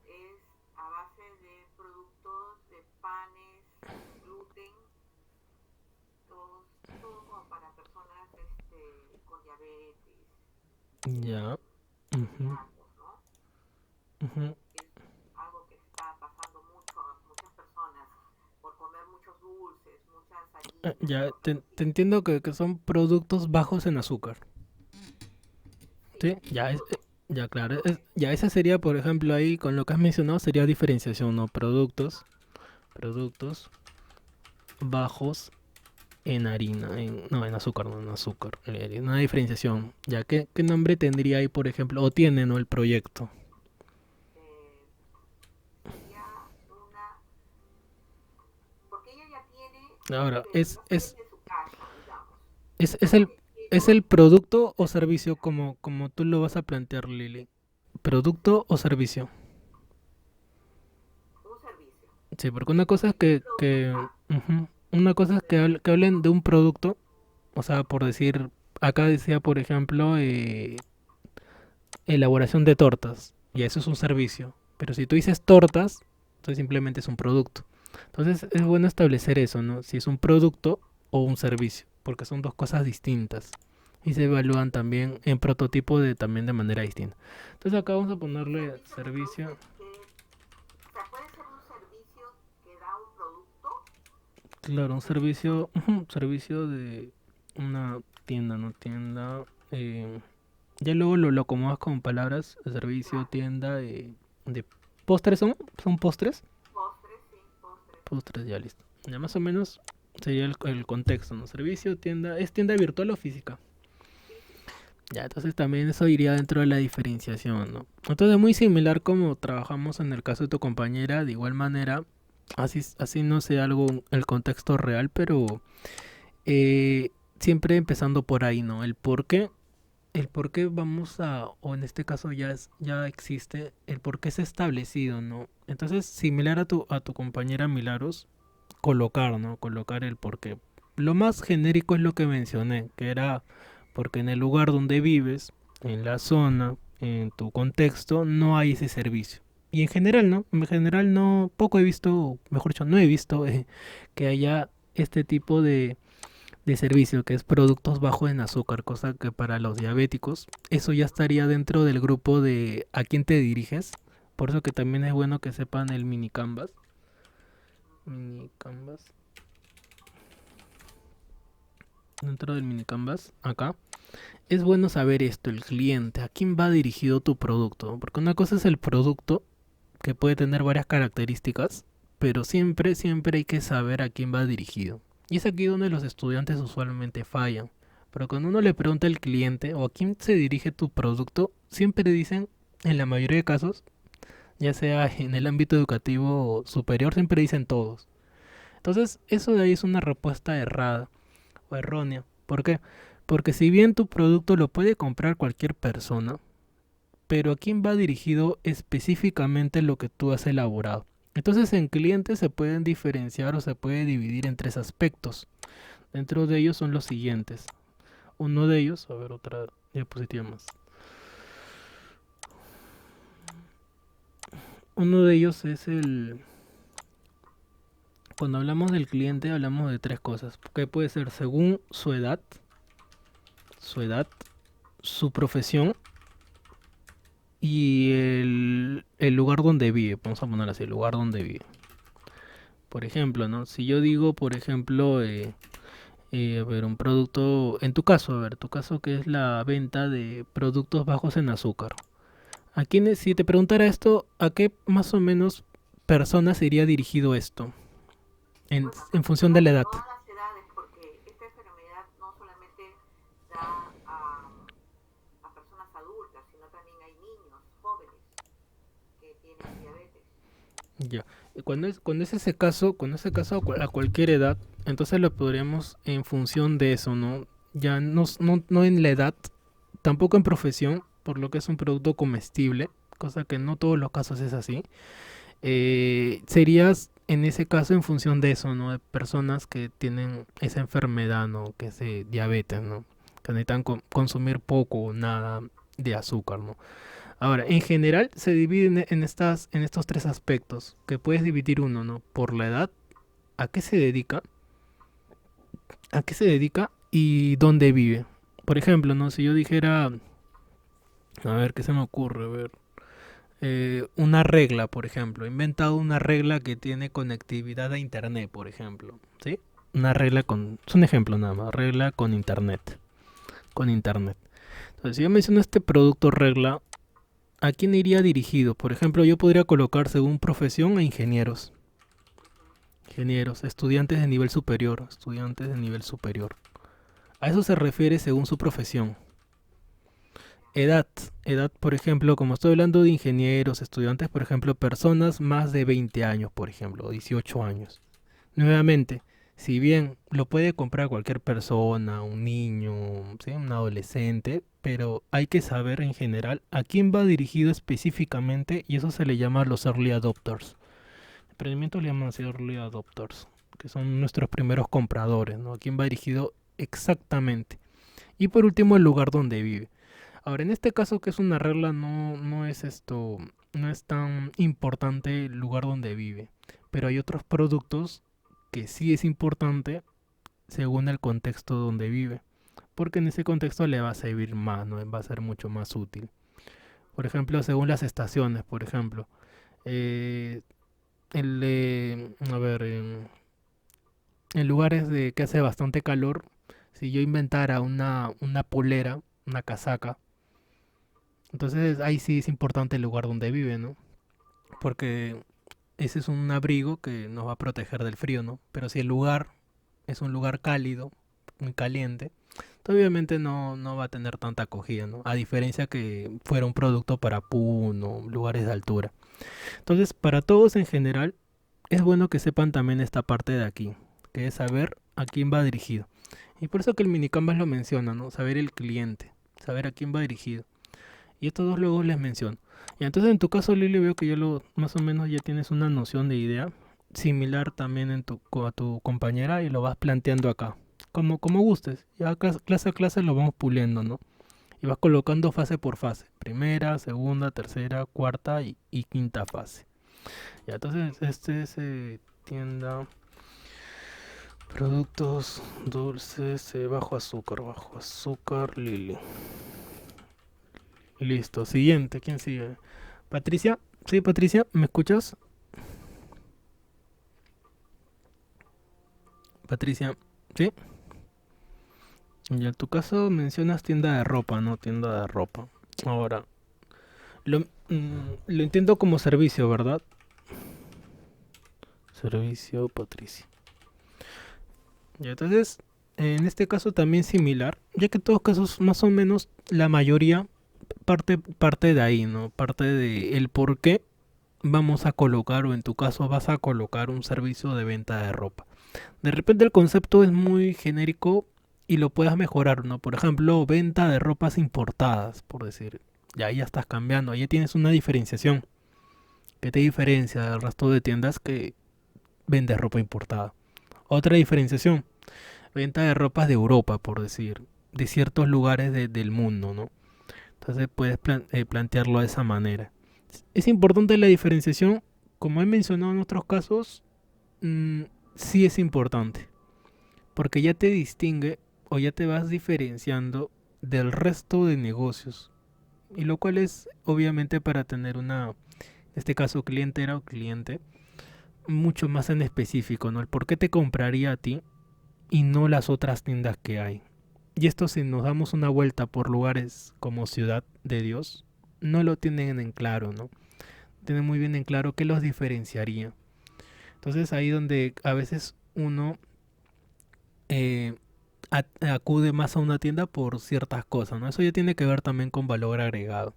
Es a base de productos de panes sin gluten, todo como para personas con diabetes, Ya. Ujú, celíacos, ¿no? ujú. Es algo que está pasando mucho a muchas personas por comer muchos dulces, muchas harinas y Ya, cosas te así. entiendo que son productos bajos en azúcar. Sí, Sí, ya es, gluten, ya claro, gluten. ya esa sería, por ejemplo, ahí con lo que has mencionado sería diferenciación, ¿no? Productos bajos en harina, no, en azúcar, no, en azúcar. Una diferenciación. Ya, ¿qué nombre tendría ahí, por ejemplo, o tiene, ¿no? El proyecto. Eh, Sería una, porque ella ya tiene Ahora, ingredientes de su casa, digamos. Es el, ¿es el producto o servicio como tú lo vas a plantear, Lili? ¿Producto o servicio? un servicio. Sí, porque una cosa es ¿Qué producto? ujú, una cosa es Pero que hablen de un producto, o sea, por decir, acá decía, por ejemplo, elaboración de tortas, y eso es un servicio. Pero si tú dices tortas, entonces simplemente es un producto. Entonces es bueno establecer eso, ¿no? Si es un producto o un servicio, porque son dos cosas distintas. Y se evalúan también en prototipo también de manera distinta. Entonces acá vamos a un ponerle servicio que servicio. produce, o sea, puede ser un servicio que da un producto Claro, un específico. servicio, servicio de una tienda, no tienda. Ya luego lo acomodas con palabras, servicio, Claro. tienda, de postres son postres. Postres, sí, postres. Postres, ya listo. Ya más o menos sería el contexto, ¿no? Servicio, tienda, ¿es tienda virtual o física? Física. Ya, entonces también eso iría dentro de la diferenciación, ¿no? Entonces muy similar como trabajamos en el caso de tu compañera, de igual manera, así no sé algo, el contexto real, pero siempre empezando por ahí, ¿no? El por qué vamos a, o en este caso ya existe, el por qué es establecido, ¿no? Entonces, similar a tu compañera Milagros, colocar, ¿no? Colocar el por qué. Lo más genérico es lo que mencioné, que era porque en el lugar donde vives, en la zona, en tu contexto, no hay ese servicio. Y en general, ¿no? En general no, poco he visto, mejor dicho, no he visto que haya este tipo de servicio, que es productos bajos en azúcar, cosa que para los diabéticos, eso ya estaría dentro del grupo de a quién te diriges. Por eso que también es bueno que sepan el mini canvas. Mini canvas. Dentro del mini canvas, acá. Es bueno saber esto, el cliente, a quién va dirigido tu producto. Porque una cosa es el producto, que puede tener varias características, pero siempre hay que saber a quién va dirigido. Y es aquí donde los estudiantes usualmente fallan. Pero cuando uno le pregunta al cliente o a quién se dirige tu producto, siempre dicen, en la mayoría de casos, ya sea en el ámbito educativo o superior, siempre dicen todos. Entonces, eso de ahí es una respuesta errada o errónea. ¿Por qué? Porque si bien tu producto lo puede comprar cualquier persona, pero a quién va dirigido específicamente lo que tú has elaborado. Entonces en clientes se pueden diferenciar o se puede dividir en tres aspectos. Dentro de ellos son los siguientes. Uno de ellos, a ver otra diapositiva más. Uno de ellos es cuando hablamos del cliente hablamos de tres cosas, que puede ser según su edad, su profesión y el lugar donde vive. Vamos a poner así, el lugar donde vive. Por ejemplo, ¿no? Si yo digo, por ejemplo, a ver, un producto, en tu caso, a ver, tu caso que es la venta de productos bajos en azúcar. ¿A quiénes, si te preguntara esto, a qué más o menos personas iría dirigido esto? Bueno, En función de personas la de edad. todas las edades, porque esta enfermedad no solamente da a personas adultas, sino también hay niños, jóvenes que tienen diabetes. Ya. Y cuando es ese caso, a cualquier edad, entonces lo podríamos en función de eso, ¿no? Ya no en la edad, tampoco en profesión, por lo que es un producto comestible, cosa que no todos los casos es así. Serías en ese caso en función de eso, ¿no? De personas que tienen esa enfermedad, ¿no? Que es diabetes, ¿no? Que necesitan consumir poco o nada de azúcar, ¿no? Ahora, en general se divide en estos tres aspectos, que puedes dividir uno, ¿no? Por la edad, a qué se dedica, a qué se dedica y dónde vive. Por ejemplo, ¿no? Si yo dijera, a ver, ¿qué se me ocurre? A ver, una regla, por ejemplo. He inventado una regla que tiene conectividad a internet, por ejemplo. ¿Sí? Una regla con... Es un ejemplo nada más. Regla con internet. Con internet. Entonces, si yo menciono este producto regla, ¿a quién iría dirigido? Por ejemplo, yo podría colocar según profesión a ingenieros. Ujú. Ingenieros, estudiantes de nivel superior. Estudiantes de nivel superior. A eso se refiere según su profesión. Ya. Edad, edad, por ejemplo, como estoy hablando de ingenieros, estudiantes, por ejemplo, personas más de 20 años, por ejemplo, o 18 años. Nuevamente, Si bien lo puede comprar cualquier persona, un niño, ¿sí? Un adolescente, pero hay que saber en general a quién va dirigido específicamente y eso se le llama los early adopters. El emprendimiento le llaman así early adopters, que son nuestros primeros compradores, ¿no? A quién va dirigido exactamente. Y por último, el lugar donde vive. Ahora, en este caso, que es una regla, no es esto, no es tan importante el lugar donde vive. Pero hay otros productos que sí es importante según el contexto donde vive. Porque en ese contexto le va a servir más, ¿no? Va a ser mucho más útil. Por ejemplo, según las estaciones, por ejemplo. eh, a ver, en lugares de que hace bastante calor, si yo inventara una polera, una casaca, entonces ahí sí es importante el lugar donde vive, ¿no? Porque ese es un abrigo que nos va a proteger del frío, ¿no? Pero si el lugar es un lugar cálido, muy caliente, entonces obviamente no va a tener tanta acogida, ¿no? A diferencia que fuera un producto para Puno, lugares de altura. Entonces, para todos en general, es bueno que sepan también esta parte de aquí, que es saber a quién va dirigido. Y por eso que el minicanvas lo menciona, ¿no? Saber el cliente, saber a quién va dirigido. Y estos dos luego les menciono. Y entonces en tu caso, Lili, veo que ya lo más o menos ya tienes una noción de idea similar también a tu compañera y lo vas planteando acá. Como gustes. Ya clase a clase lo vamos puliendo, ¿no? Y vas colocando fase por fase. Primera, segunda, tercera, cuarta y quinta fase. Ya, entonces este es tienda, productos dulces, bajo azúcar, Lili. Y listo, siguiente, ¿quién sigue? Patricia, sí, Patricia, ¿me escuchas? Patricia, sí. Y en tu caso mencionas tienda de ropa, ¿no? Tienda de ropa. Ahora, lo entiendo como servicio, ¿verdad? Servicio, Patricia. Y entonces, en este caso también similar, ya que en todos casos, más o menos, la mayoría parte de ahí, ¿no? Parte de el por qué vamos a colocar, o en tu caso vas a colocar un servicio de venta de ropa. De repente el concepto es muy genérico y lo puedas mejorar, ¿no? Por ejemplo, venta de ropas importadas, por decir. Ya estás cambiando, ahí tienes una diferenciación. ¿Qué te diferencia del resto de tiendas que vende ropa importada? Otra diferenciación, venta de ropas de Europa, por decir, de ciertos lugares del mundo, ¿no? Entonces puedes plantearlo de esa manera. Es importante la diferenciación, como he mencionado en otros casos, mm, sí es importante, porque ya te distingue o ya te vas diferenciando del resto de negocios. Y lo cual es obviamente para tener una, en este caso clientela o cliente, mucho más en específico, ¿no? El por qué te compraría a ti y no las otras tiendas que hay. Y esto si nos damos una vuelta por lugares como Ciudad de Dios, no lo tienen en claro, ¿no? Tienen muy bien en claro qué los diferenciaría. Entonces ahí donde a veces uno eh, acude más a una tienda por ciertas cosas, ¿no? Eso ya tiene que ver también con valor agregado.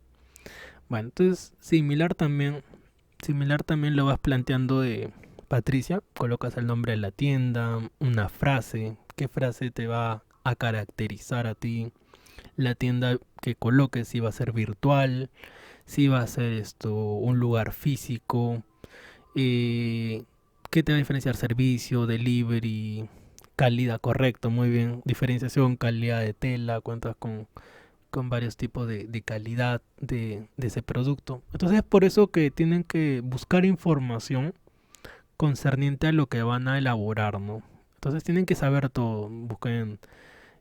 Bueno, entonces similar también lo vas planteando de Patricia, colocas el nombre de la tienda, una frase, qué frase te va a caracterizar a ti, la tienda que coloques, si va a ser virtual, si va a ser esto un lugar físico, eh, qué te va a diferenciar servicio, delivery, calidad, correcto, muy bien, diferenciación, calidad de tela, cuentas con varios tipos de calidad de ese producto. Entonces es por eso que tienen que buscar información concerniente a lo que van a elaborar, ¿no? Entonces tienen que saber todo. Busquen,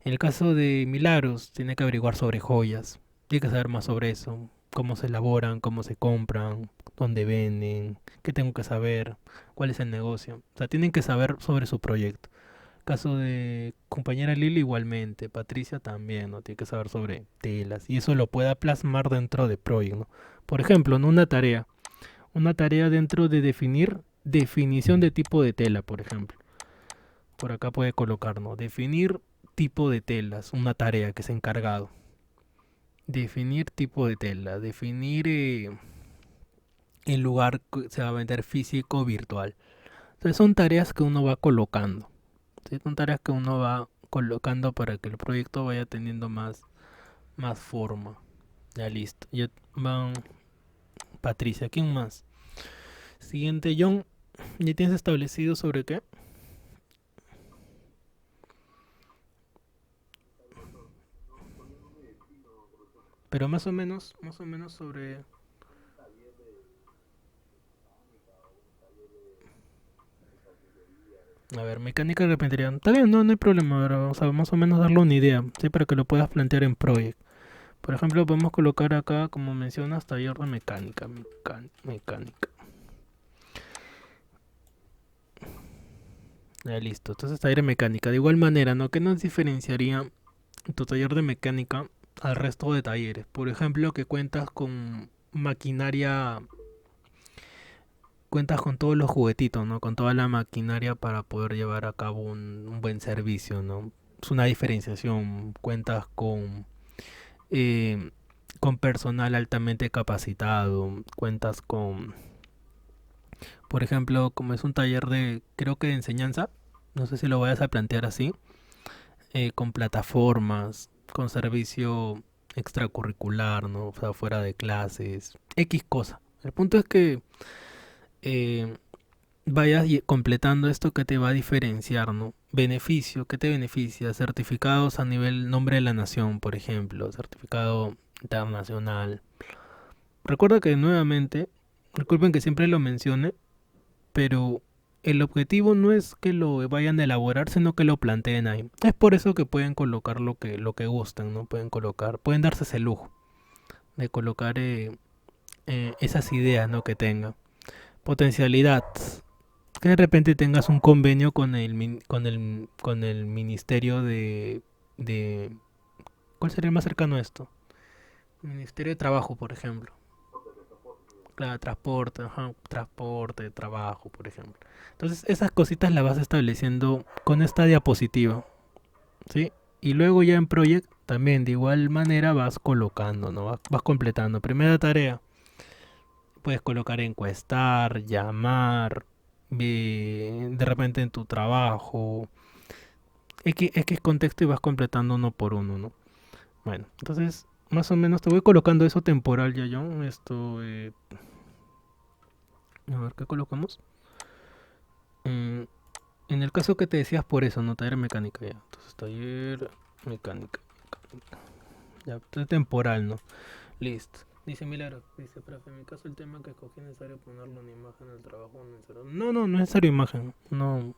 en el caso de Milagros, tienen que averiguar sobre joyas. Tienen que saber más sobre eso. Cómo se elaboran, cómo se compran, dónde venden, qué tengo que saber, cuál es el negocio. O sea, tienen que saber sobre su proyecto. Caso de compañera Lili igualmente, Patricia también, ¿no? Tiene que saber sobre telas y eso lo pueda plasmar dentro de Project, ¿no? Por ejemplo, en una tarea dentro de definir definición de tipo de tela, por ejemplo. Por acá puede colocar, ¿no? Definir tipo de telas, una tarea que es encargado. Definir tipo de tela, definir el lugar que se va a vender físico o virtual. Entonces son tareas que uno va colocando. ¿sí? Son tareas que uno va colocando para que el proyecto vaya teniendo más forma. Ya listo. Ya van Patricia, ¿quién más? Siguiente, John. ¿Ya tienes establecido sobre qué? Pero más o menos sobre... A ver, mecánica de carpintería. Está bien, no hay problema, pero vamos a más o menos darle una idea, ¿sí? Para que lo puedas plantear en Project. Por ejemplo, podemos colocar acá, como mencionas, taller de mecánica. Mecánica. Ya listo. Entonces, taller de mecánica. De igual manera, ¿no? ¿Qué nos diferenciaría tu taller de mecánica al resto de talleres? Por ejemplo, que cuentas con maquinaria, cuentas con todos los juguetitos, ¿no? Con toda la maquinaria para poder llevar a cabo un buen servicio, ¿no? Es una diferenciación. Cuentas eh, con personal altamente capacitado. Cuentas con, por ejemplo, como es un taller de, creo que de enseñanza, no sé si lo vayas a plantear así, con plataformas, con servicio extracurricular, ¿no? O sea, fuera de clases, X cosa. El punto es que eh, vayas completando esto que te va a diferenciar, ¿no? Beneficio, ¿qué te beneficia? Certificados a nivel nombre de la nación, por ejemplo, certificado internacional. Recuerda que nuevamente, disculpen que siempre lo mencione, pero el objetivo no es que lo vayan a elaborar, sino que lo planteen ahí. Es por eso que pueden colocar lo que gusten, ¿no? Pueden darse ese lujo de colocar esas ideas, ¿no? Que tengan. Potencialidad. Que de repente tengas un convenio con el ministerio de... ¿Cuál sería el más cercano a esto? Ministerio de Trabajo, por ejemplo. Claro, transporte, ajá, transporte, trabajo, por ejemplo. Entonces, esas cositas las vas estableciendo con esta diapositiva, ¿sí? Y luego ya en Project también de igual manera vas colocando, ¿no? Vas completando. Primera tarea, puedes colocar encuestar, llamar, de repente en tu trabajo, X contexto y vas completando uno por uno, ¿no? Bueno, entonces, más o menos te voy colocando eso temporal ya, yo. A ver, ¿qué colocamos? Mm, en el caso que te decías por eso, no taller mecánica ya. Entonces, taller mecánica. Ya, esto es temporal, ¿no? Listo. Dice Milagro, dice, profe, en mi caso el tema que escogí es necesario ponerlo en imagen del trabajo. No es necesario imagen. No.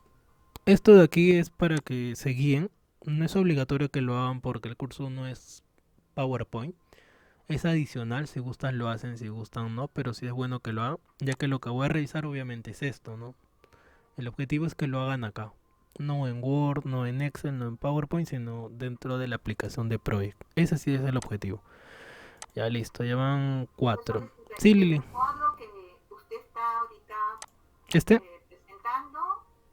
Esto de aquí es para que se guíen. No es obligatorio que lo hagan porque el curso no es PowerPoint. Es adicional, si gustan lo hacen, si gustan no, pero sí es bueno que lo hagan, ya que lo que voy a revisar obviamente es esto, ¿no? El objetivo es que lo hagan acá. No en Word, no en Excel, no en PowerPoint, sino dentro de la aplicación de Project. Ese sí es el objetivo. Ya listo, ya van Profesor, 4. disculpe, Sí, el Lili. cuadro que usted está ahorita ¿Este? presentando,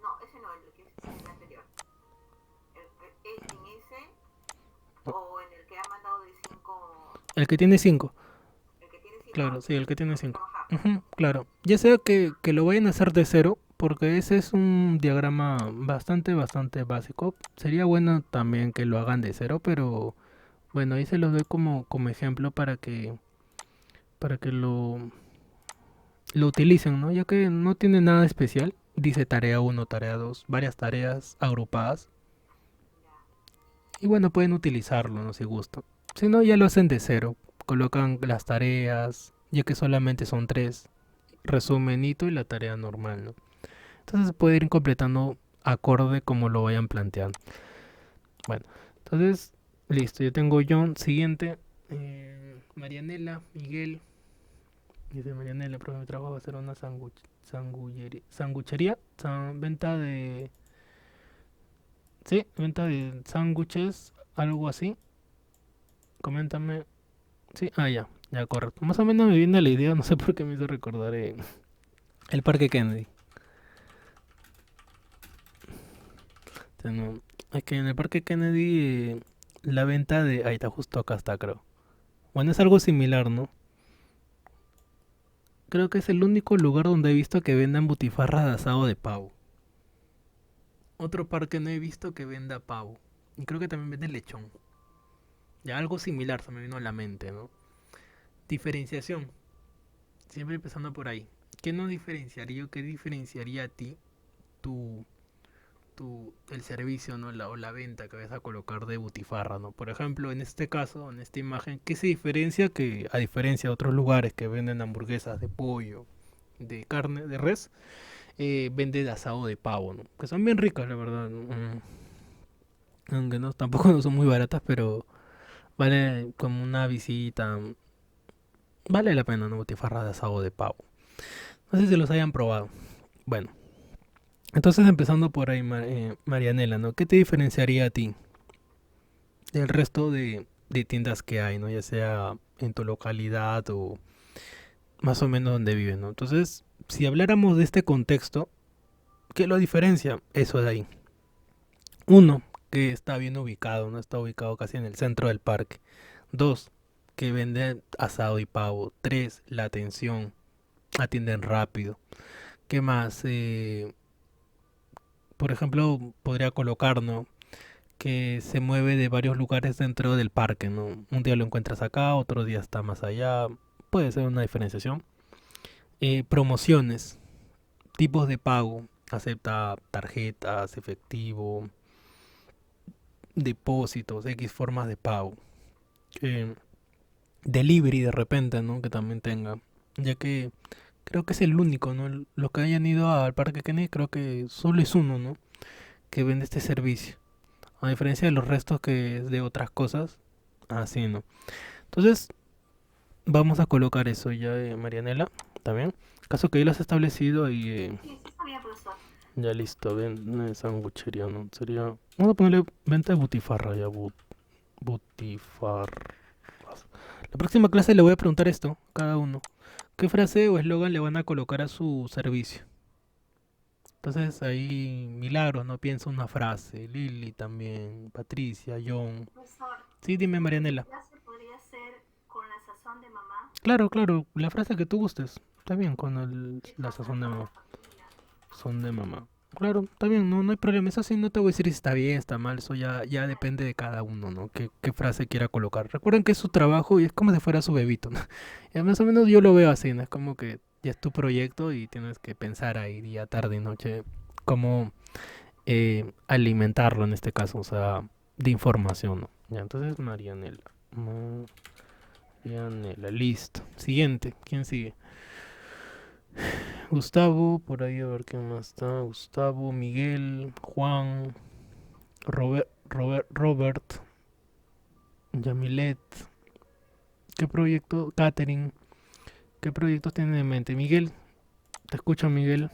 no, ese no, el que es el anterior. ¿En ese o en el que ha mandado de 5, El que tiene 5. el que tiene 5 Claro, sí, el que lo tiene que 5. trabajar? Claro. Ya sea que lo vayan a hacer de cero, porque ese es un diagrama bastante básico. Sería bueno también que lo hagan de cero, pero bueno, ahí se los doy como ejemplo para que lo utilicen, ¿no? Ya que no tiene nada especial. Dice tarea uno, tarea 2, varias tareas agrupadas. Ya. Y bueno, pueden utilizarlo, ¿no? Si gustan. Si no, ya lo hacen de cero. Colocan las tareas, ya que solamente son 3. Resumenito y la tarea normal, ¿no? Entonces puede ir completando acorde como lo vayan planteando. Bueno, entonces, listo. Yo tengo John. Siguiente. Marianela, Miguel. Dice Marianela, profe, mi trabajo va a ser una sanguchería. Venta de... Sí, venta de sándwiches, algo así. Coméntame. Sí, ya, correcto. Más o menos me viene la idea, no sé por qué me hizo recordar el Parque Kennedy. No, es que en el Parque Kennedy la venta de... Ahí está, justo acá está, creo. Bueno, es algo similar, ¿no? Creo que es el único lugar donde he visto que vendan butifarras de asado de pavo. Otro parque no he visto que venda pavo. Y creo que también vende lechón. Ya algo similar se me vino a la mente, ¿no? Diferenciación. Siempre empezando por ahí. ¿Qué nos diferenciaría o qué diferenciaría a ti tu, el servicio, ¿no? O la venta que vas a colocar de butifarra, ¿no? Por ejemplo, en este caso, en esta imagen, ¿qué se diferencia que a diferencia de otros lugares que venden hamburguesas de pollo, de carne, de res, vende de asado de pavo, ¿no? Que son bien ricas, la verdad. Aunque no, tampoco no son muy baratas, pero vale como una visita. Vale la pena, ¿no? Butifarra de asado de pavo. No sé si los hayan probado. Bueno, entonces empezando por ahí, Marianela, ¿no? ¿Qué te diferenciaría a ti del resto de tiendas que hay, ¿no? Ya sea en tu localidad o más o menos donde vives, ¿no? Entonces, si habláramos de este contexto, ¿qué lo diferencia? Eso de ahí. Uno, que está bien ubicado, ¿no? Está ubicado casi en el centro del parque. Dos, que vende asado y pavo. Tres, la atención. Atienden rápido. ¿Qué más? Por ejemplo, podría colocar, ¿no? Que se mueve de varios lugares dentro del parque, ¿no? Un día lo encuentras acá, otro día está más allá. Puede ser una diferenciación. Promociones, tipos de pago. Acepta tarjetas, efectivo, depósitos, X formas de pago. Eh, Delivery de repente, ¿no? Que también tenga. Ya que creo que es el único, ¿no? Los que hayan ido al Parque Kennedy, creo que solo es uno, ¿no? Que vende este servicio. A diferencia de los restos que es de otras cosas. Así, ¿no? Entonces, vamos a colocar eso ya, Marianela. ¿También? Caso que ya lo has establecido y Sí, sí, está bien, profesor. ya listo. Ven, sanguchería, ¿no? Sería. Vamos a ponerle venta de butifarra ya. Butifarras. La próxima clase le voy a preguntar esto, cada uno. ¿Qué frase o eslogan le van a colocar a su servicio? Entonces ahí Milagros no piensa una frase, Lili también, Patricia, John. Profesor, Sí, dime mi Marianela. clase podría ser con la sazón de mamá, Claro, claro, la frase que tú gustes. Está bien con la hecha sazón para de toda la mamá. familia. Son de mamá. Claro, está bien, no, no hay problema. Eso sí, no te voy a decir si está bien, está mal. Eso ya depende de cada uno, ¿no? Qué frase quiera colocar. Recuerden que es su trabajo y es como si fuera su bebito, ¿no? Y más o menos yo lo veo así, ¿no? Es como que ya es tu proyecto y tienes que pensar ahí día, tarde y noche cómo alimentarlo en este caso, o sea, de información, ¿no? Ya, entonces Marianela. Marianela, listo. Siguiente, ¿quién sigue? Gustavo, por ahí a ver quién más está. Gustavo, Miguel, Juan, Robert, Yamilet. ¿Qué proyecto? Catherine. ¿Qué proyectos tienen en mente? Miguel, te escucho, Miguel.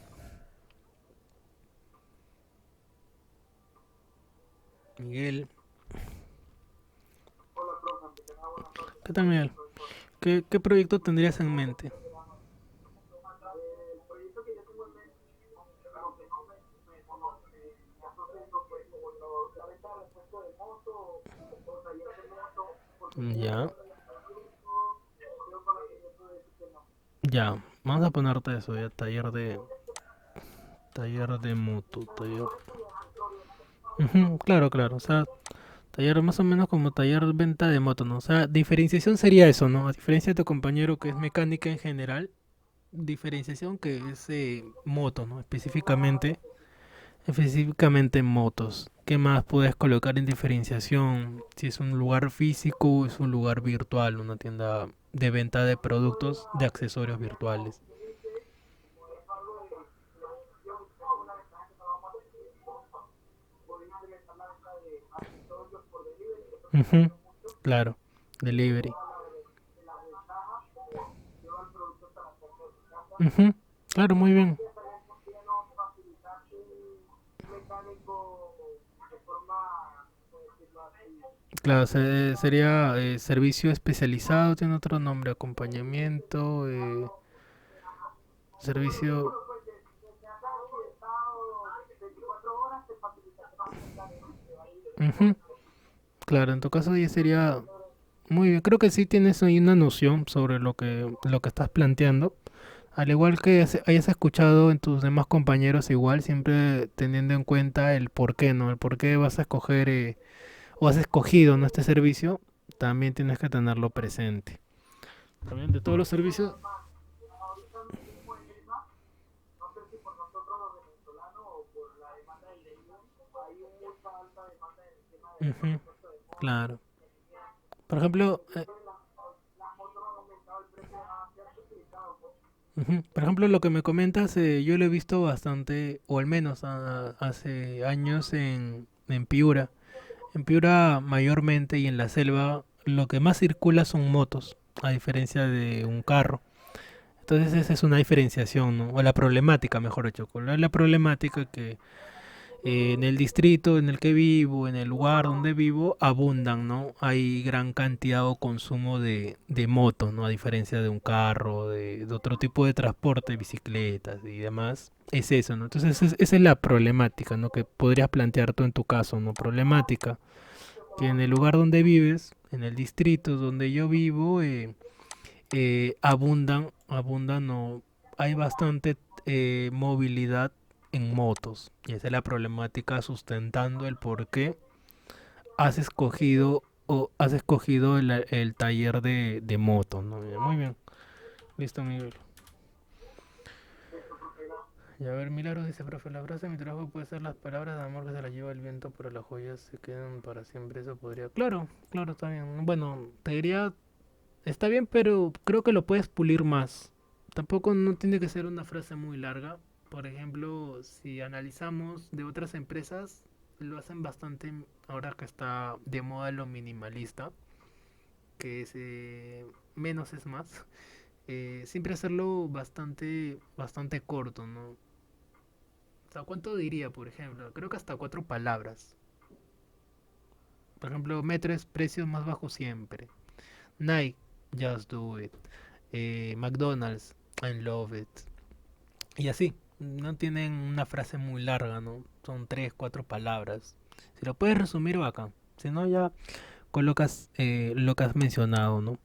Miguel. ¿Qué tal, Miguel? ¿Qué proyecto tendrías en mente? Ya, ya. Vamos a ponerte eso, ya. Taller de moto. Ujú, claro, claro. O sea, taller más o menos como taller de venta de moto, ¿no? O sea, diferenciación sería eso, ¿no? A diferencia de tu compañero que es mecánica en general, diferenciación que es moto, ¿no? Específicamente motos. ¿Qué más puedes colocar en diferenciación? Si es un lugar físico o es un lugar virtual, una tienda de venta de productos, de accesorios virtuales. Ujú, claro, delivery. Ujú, claro, muy bien. Claro, sería servicio especializado, tiene otro nombre, acompañamiento, servicio. Ujú, claro, en tu caso ya sería muy bien. Creo que sí tienes ahí una noción sobre lo que estás planteando. Al igual que hayas escuchado en tus demás compañeros igual, siempre teniendo en cuenta el por qué, ¿no? El por qué vas a escoger o has escogido, ¿no?, este servicio, también tienes que tenerlo presente. También de todos los Claro, servicios. además, ahorita mismo en ESMA, no sé si por nosotros los venezolanos o por la demanda del delito, hay mucha alta demanda en el tema de motos, Ujú, se ha puesto de moda, claro. energía. Por ejemplo, Inclusive las motos han aumentado el precio, se han duplicado, pues. por ejemplo, lo que me comentas, yo lo he visto bastante, o al menos hace años en Piura. En Piura mayormente y en la selva lo que más circula son motos, a diferencia de un carro. Entonces esa es una diferenciación, ¿no? O la problemática, mejor dicho. ¿Cuál es la problemática? Que en el distrito en el que vivo, en el lugar donde vivo, abundan, ¿no? Hay gran cantidad o consumo de motos, ¿no? A diferencia de un carro, de otro tipo de transporte, bicicletas y demás. Es eso, ¿no? Entonces esa es la problemática, ¿no? Que podrías plantear tú en tu caso, ¿no? Problemática. Que en el lugar donde vives, en el distrito donde yo vivo, abundan, no, hay bastante movilidad en motos. Y esa es la problemática sustentando el por qué has escogido el taller de moto, ¿no? Muy bien, listo, Miguel. Listo, profe, gracias. Y a ver, Milagros dice, profe, la frase de mi trabajo puede ser las palabras de amor que se las lleva el viento, pero las joyas se quedan para siempre. Eso podría... Claro, claro, está bien. Bueno, te diría, está bien, pero creo que lo puedes pulir más. Tampoco no tiene que ser una frase muy larga. Por ejemplo, si analizamos de otras empresas, lo hacen bastante ahora que está de moda lo minimalista, que es menos es más. Siempre hacerlo bastante corto, ¿no? O sea, ¿cuánto diría, por ejemplo? Creo que hasta 4 palabras. Por ejemplo, Metro es precios más bajos siempre. Nike, just do it. McDonald's, I love it. Y así, no tienen una frase muy larga, ¿no? Son 3, 4 palabras. Si lo puedes resumir, bacán. Si no, ya colocas lo que has mencionado, ¿no?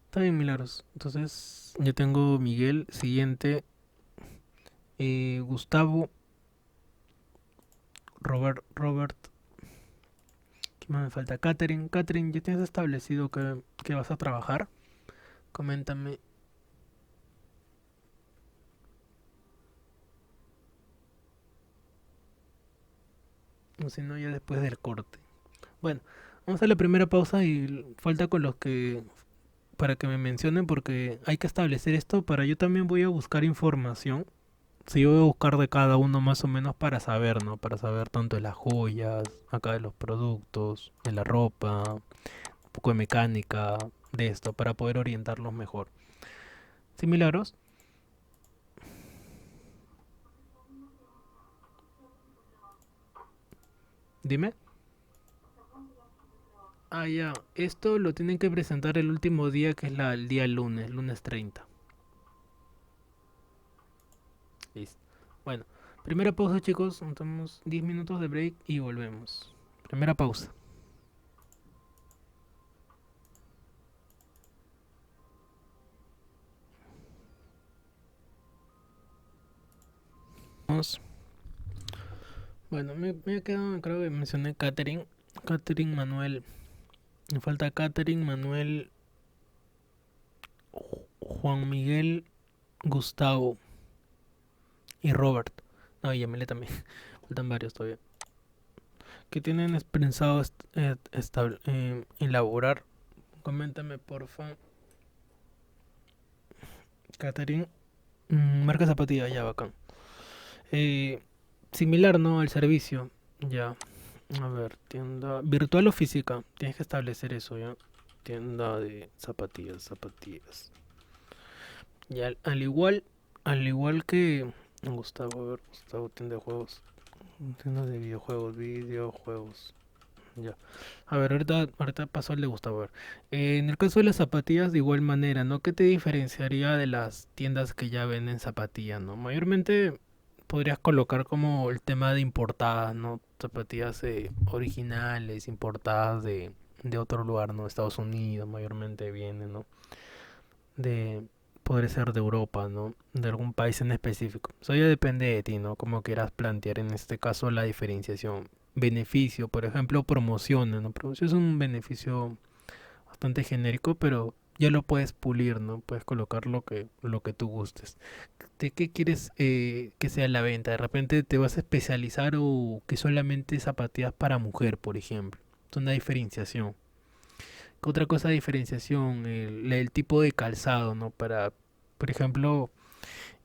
Está bien, Milagros. Entonces, yo tengo Miguel, siguiente, Gustavo, Robert, ¿qué más me falta? Catherine, ¿ya tienes establecido que vas a trabajar? Coméntame. O si no, ya después del corte. Bueno, vamos a la primera pausa y falta con los que para que me mencionen porque hay que establecer esto para yo también voy a buscar información. Sí, yo voy a buscar de cada uno más o menos para saber, ¿no? Para saber tanto de las joyas, acá de los productos, de la ropa, un poco de mecánica, de esto, para poder orientarlos mejor. ¿Sí, Milagros? Dime. Ah, ya. Esto lo tienen que presentar el último día, que es el día lunes, lunes 30. Listo. Bueno, primera pausa, chicos. Tomamos 10 minutos de break y volvemos. Primera pausa. Vamos. Bueno, me he quedado, creo que mencioné Catherine. Catherine Manuel. Me falta Catherine Manuel, Juan Miguel, Gustavo y Robert. No, y Yamile también. Faltan varios todavía. ¿Qué tienen pensado elaborar? Coméntame, porfa. Catherine. Marca zapatilla, ya bacán. Eh, Similar, ¿no? Al servicio. Ya. A ver, tienda. ¿Virtual o física? Tienes que establecer eso, ¿ya? Tienda de zapatillas. Y al igual que Gustavo, a ver, Gustavo, tienda de juegos. Tienda de videojuegos. Ya. A ver, ahorita paso al de Gustavo. A ver. En el caso de las zapatillas, de igual manera, ¿no? ¿Qué te diferenciaría de las tiendas que ya venden zapatillas, ¿no? Mayormente podrías colocar como el tema de importadas, ¿no? Zapatillas originales, importadas de otro lugar, ¿no? Estados Unidos mayormente vienen, ¿no? De podría ser de Europa, ¿no? De algún país en específico. Eso ya depende de ti, ¿no? Cómo quieras plantear en este caso la diferenciación. Beneficio, por ejemplo, promociones, ¿no? Promoción es un beneficio bastante genérico, pero ya lo puedes pulir, ¿no? Puedes colocar lo que tú gustes. ¿De qué quieres que sea la venta? De repente te vas a especializar o que solamente zapatillas para mujer, por ejemplo. Es una diferenciación. ¿Qué otra cosa de diferenciación? El tipo de calzado, ¿no? Para, por ejemplo,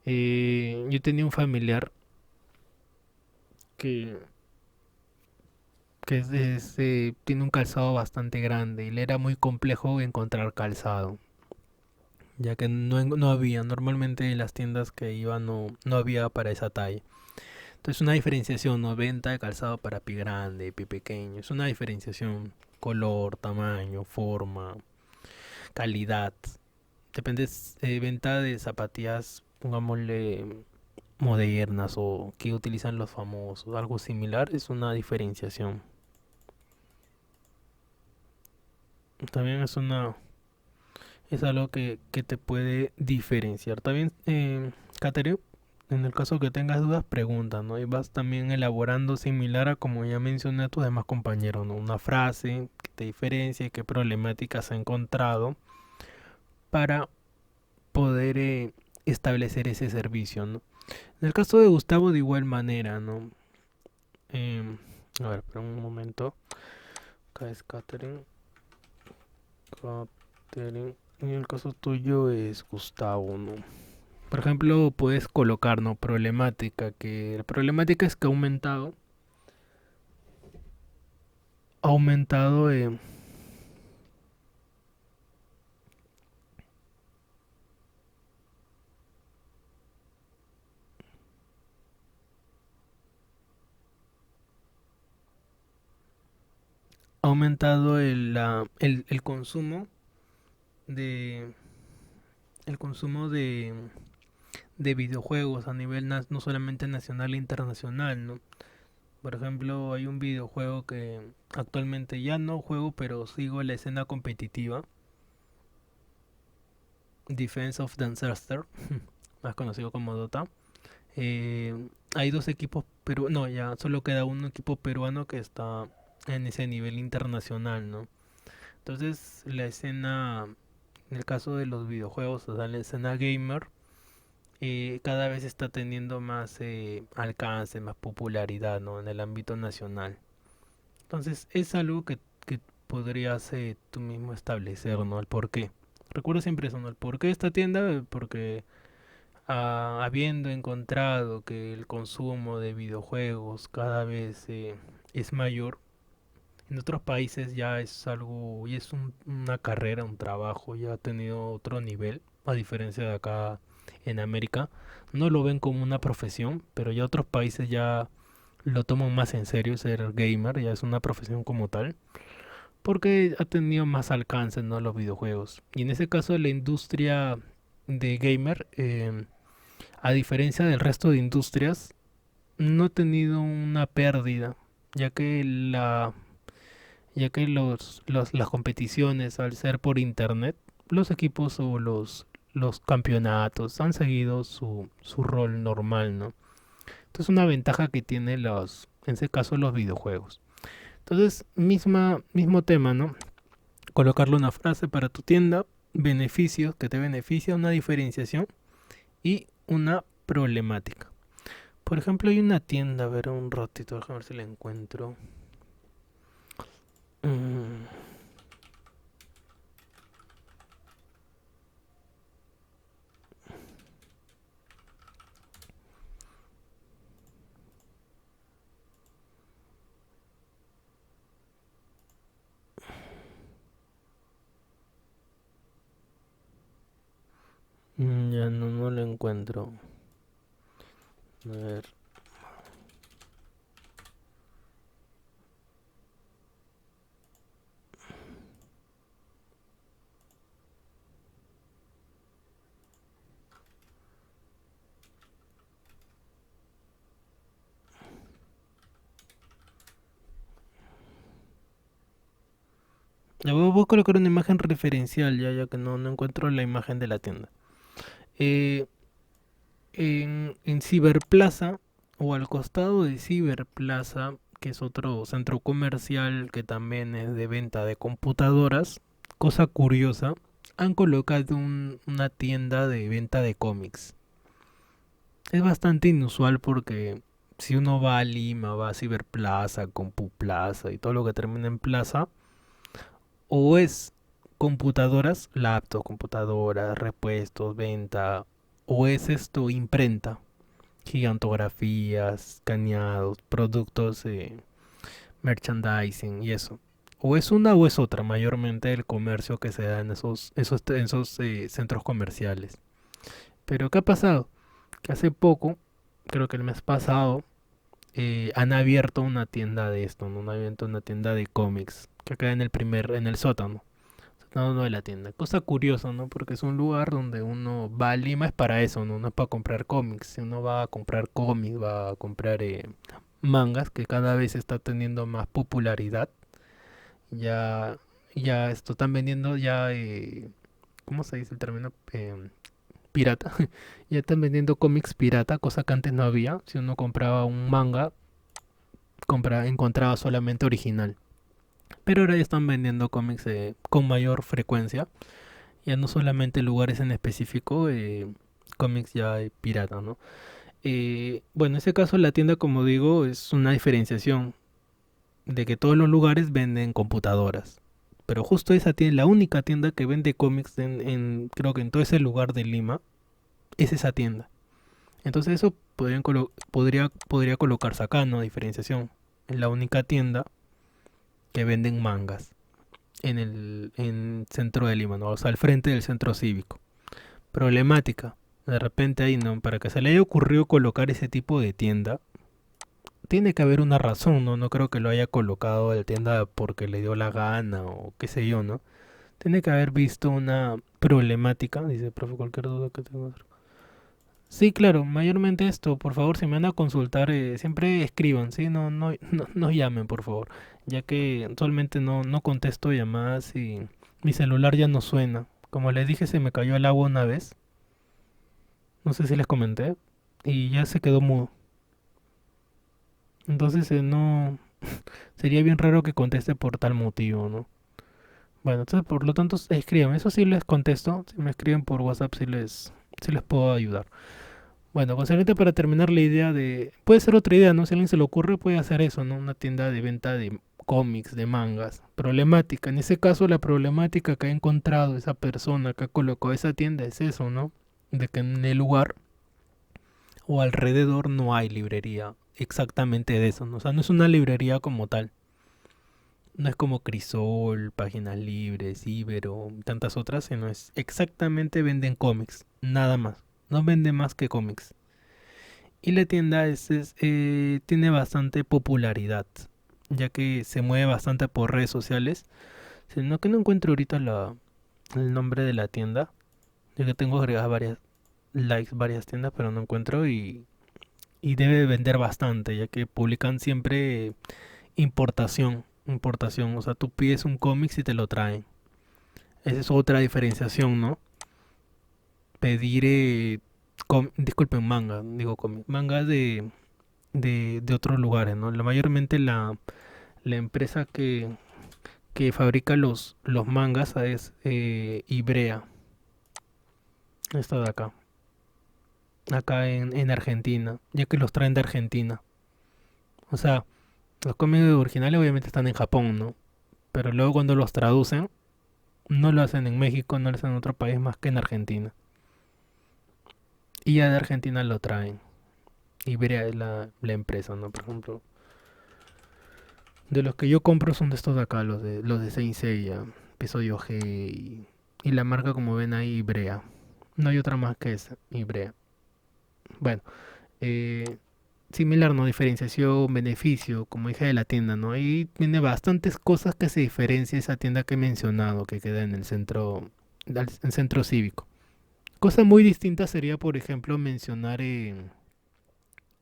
yo tenía un familiar que, tiene un calzado bastante grande y le era muy complejo encontrar calzado, ya que no había, normalmente en las tiendas que iba no había para esa talla. Entonces una diferenciación, ¿no? Venta de calzado para pie grande, pie pequeño, es una diferenciación, color, tamaño, forma, calidad. Depende, venta de zapatillas, pongámosle modernas o que utilizan los famosos, algo similar, es una diferenciación. También es algo que te puede diferenciar. También, Catherine, en el caso que tengas dudas, pregunta, ¿no? Y vas también elaborando similar a como ya mencioné a tus demás compañeros, ¿no? Una frase que te diferencie, qué problemáticas ha encontrado para poder establecer ese servicio, ¿no? En el caso de Gustavo, de igual manera, ¿no? Em, a ver, espera un momento. Acá es Catherine. Catherine. En el caso tuyo es Gustavo, ¿no? Por ejemplo, puedes colocar, ¿no? Problemática, que la problemática es que ha aumentado, ha aumentado el consumo de, el consumo de videojuegos a nivel no solamente nacional e internacional, ¿no? Por ejemplo, hay un videojuego que actualmente ya no juego, pero sigo la escena competitiva, Defense of the Ancestor, más conocido como Dota. Hay dos equipos, pero no, ya solo queda un equipo peruano que está en ese nivel internacional, ¿no? Entonces, la escena, en el caso de los videojuegos, o sea, la escena gamer, cada vez está teniendo más alcance, más popularidad, ¿no? En el ámbito nacional. Entonces, es algo que podrías tú mismo establecer, ¿no? El por qué. Recuerdo siempre eso, ¿no? El por qué esta tienda, porque habiendo encontrado que el consumo de videojuegos cada vez es mayor, en otros países ya es algo, ya es una carrera, un trabajo, ya ha tenido otro nivel, a diferencia de acá en América. No lo ven como una profesión, pero ya otros países ya lo toman más en serio, ser gamer, ya es una profesión como tal, porque ha tenido más alcance, ¿no? Los videojuegos. Y en ese caso la industria de gamer, a diferencia del resto de industrias, no ha tenido una pérdida, ya que las competiciones, al ser por internet, los equipos o los campeonatos han seguido su rol normal, ¿no? Entonces una ventaja que tiene en ese caso los videojuegos. Entonces, mismo tema, ¿no? Colocarle una frase para tu tienda, beneficios que te beneficia, una diferenciación y una problemática. Por ejemplo, hay una tienda, a ver un ratito, déjame ver si la encuentro. Mm, ya no la encuentro. A ver. Le voy a colocar una imagen referencial ya que no encuentro la imagen de la tienda. Eh, en Ciberplaza o al costado de Ciberplaza, que es otro centro comercial que también es de venta de computadoras, cosa curiosa, han colocado una tienda de venta de cómics. Es bastante inusual porque si uno va a Lima, va a Ciberplaza, Compuplaza y todo lo que termina en plaza, o es computadoras, laptops, computadoras, repuestos, venta, o es esto imprenta, gigantografías, escaneados, productos, merchandising y eso. O es una o es otra, mayormente el comercio que se da en esos centros comerciales. Pero ¿qué ha pasado? Que hace poco, creo que el mes pasado, han abierto una tienda de esto, ¿no? Han abierto una tienda de cómics que queda en el sótano. No de la tienda. Cosa curiosa, ¿no? Porque es un lugar donde uno va a Lima es para eso, ¿no? No es para comprar cómics. Si uno va a comprar cómics, va a comprar mangas, que cada vez está teniendo más popularidad. Ya, ya esto están vendiendo ya, ¿cómo se dice el término? Pirata. Ya están vendiendo cómics pirata, cosa que antes no había. Si uno compraba un manga, encontraba solamente original. Pero ahora ya están vendiendo cómics con mayor frecuencia. Ya no solamente lugares en específico, cómics ya pirata, ¿no? Bueno, en ese caso la tienda, como digo, es una diferenciación de que todos los lugares venden computadoras. Pero justo esa tienda, la única tienda que vende cómics creo que en todo ese lugar de Lima, es esa tienda. Entonces eso podría colocarse acá, ¿no? Diferenciación. Es la única tienda que venden mangas en centro de Lima, ¿no? O sea, al frente del centro cívico. Problemática. De repente ahí, ¿no? Para que se le haya ocurrido colocar ese tipo de tienda, tiene que haber una razón, ¿no? No creo que lo haya colocado de tienda porque le dio la gana o qué sé yo, ¿no? Tiene que haber visto una problemática, dice, profe, cualquier duda que tenga. Sí, claro, mayormente esto, por favor, si me van a consultar, siempre escriban, ¿sí? No llamen, por favor, ya que actualmente no contesto llamadas y mi celular ya no suena. Como les dije, se me cayó el agua una vez, no sé si les comenté, y ya se quedó mudo. Entonces, no, sería bien raro que conteste por tal motivo, ¿no? Bueno, entonces, por lo tanto, escriban, eso sí les contesto, si me escriben por WhatsApp, sí les puedo ayudar. Bueno, concerniente para terminar la idea de... Puede ser otra idea, ¿no? Si a alguien se le ocurre, puede hacer eso, ¿no? Una tienda de venta de cómics, de mangas. Problemática. En ese caso, la problemática que ha encontrado esa persona que ha colocado esa tienda es eso, ¿no? De que en el lugar o alrededor no hay librería exactamente de eso, ¿no? O sea, no es una librería como tal. No es como Crisol, Páginas Libres, Ibero, tantas otras, sino es exactamente venden cómics, nada más. No vende más que cómics. Y la tienda tiene bastante popularidad, ya que se mueve bastante por redes sociales. Sino que no encuentro ahorita el nombre de la tienda, ya que tengo agregadas varias likes, varias tiendas, pero no encuentro y debe vender bastante, ya que publican siempre importación. O sea, tú pides un cómic y te lo traen. Esa es otra diferenciación, ¿no? Pedir, disculpen, manga, digo cómic, manga de otros lugares, ¿no? Mayormente la empresa que fabrica los mangas es Ibrea, esta de acá en Argentina, ya que los traen de Argentina. O sea, los cómics originales obviamente están en Japón, ¿no? Pero luego cuando los traducen, no lo hacen en México, no lo hacen en otro país más que en Argentina. Y ya de Argentina lo traen. Ibrea es la empresa, ¿no? Por ejemplo, de los que yo compro son de estos de acá, los de Saint Seiya, episodio G y la marca como ven ahí, Ibrea. No hay otra más que esa, Ibrea. Bueno, eh, similar, ¿no? Diferenciación, beneficio, como dije de la tienda, ¿no? Ahí tiene bastantes cosas que se diferencia esa tienda que he mencionado, que queda en el centro cívico. Cosa muy distinta sería, por ejemplo, mencionar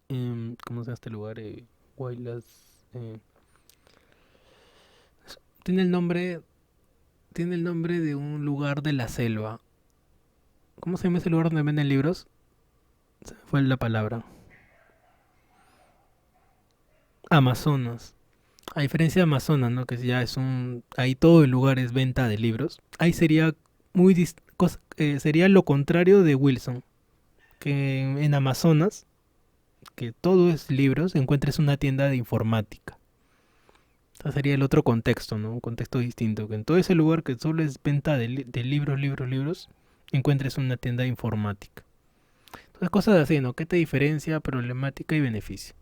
¿cómo se llama este lugar? Guaylas. Tiene el nombre, tiene el nombre de un lugar de la selva. ¿Cómo se llama ese lugar donde venden libros? Se me fue la palabra. Amazonas. A diferencia de Amazonas, ¿no? Que ya es un... Ahí todo el lugar es venta de libros. Ahí sería sería lo contrario de Wilson. Que en Amazonas, que todo es libros, encuentres una tienda de informática. Ese sería el otro contexto, ¿no? Un contexto distinto. Que en todo ese lugar que solo es venta de libros, libros, libros, encuentres una tienda de informática. Entonces cosas así, ¿no? ¿Qué te diferencia problemática y beneficio?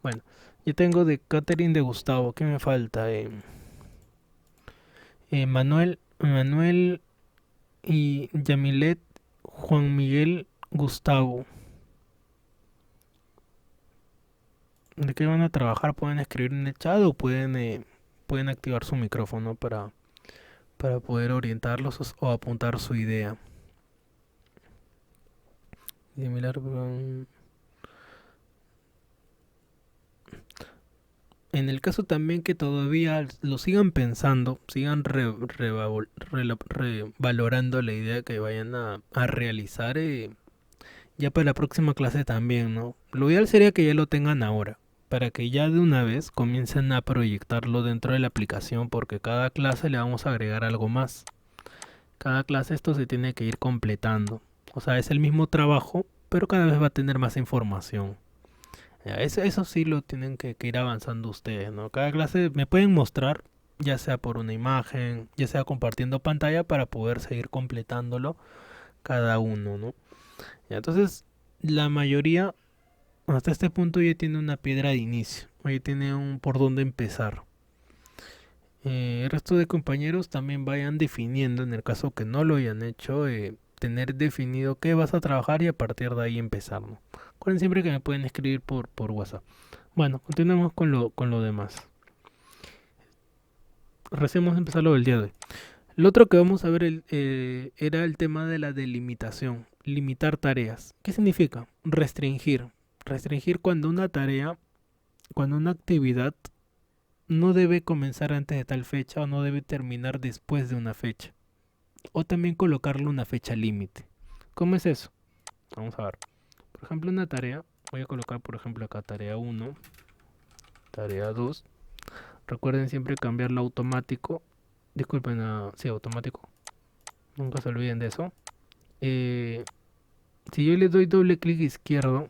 Bueno, yo tengo de Catherine de Gustavo. ¿Qué me falta? Manuel y Yamilet Juan Miguel Gustavo. ¿De qué van a trabajar? Pueden escribir en el chat o pueden activar su micrófono para poder orientarlos o apuntar su idea. Similar, en el caso también que todavía lo sigan pensando, sigan revalorando la idea que vayan a realizar, ya para la próxima clase también, ¿no? Lo ideal sería que ya lo tengan ahora, para que ya de una vez comiencen a proyectarlo dentro de la aplicación, porque cada clase le vamos a agregar algo más. Cada clase esto se tiene que ir completando. O sea, es el mismo trabajo, pero cada vez va a tener más información. Ya, eso sí lo tienen que ir avanzando ustedes, ¿no? Cada clase me pueden mostrar, ya sea por una imagen, ya sea compartiendo pantalla para poder seguir completándolo cada uno, ¿no? Ya, entonces, la mayoría hasta este punto ya tiene una piedra de inicio, ya tiene un por dónde empezar. El resto de compañeros también vayan definiendo, en el caso que no lo hayan hecho, tener definido qué vas a trabajar y a partir de ahí empezar, ¿no? Recuerden siempre que me pueden escribir por WhatsApp. Bueno, continuemos con lo demás. Recién vamos a empezar lo del día de hoy. Lo otro que vamos a ver era el tema de la delimitación, limitar tareas. ¿Qué significa? Restringir. Restringir cuando una tarea, cuando una actividad no debe comenzar antes de tal fecha o no debe terminar después de una fecha. O también colocarle una fecha límite. ¿Cómo es eso? Vamos a ver. Por ejemplo, una tarea, voy a colocar por ejemplo acá tarea 1, tarea 2. Recuerden siempre cambiarlo a automático. Disculpen, sí, automático. Nunca se olviden de eso. Si yo le doy doble clic izquierdo,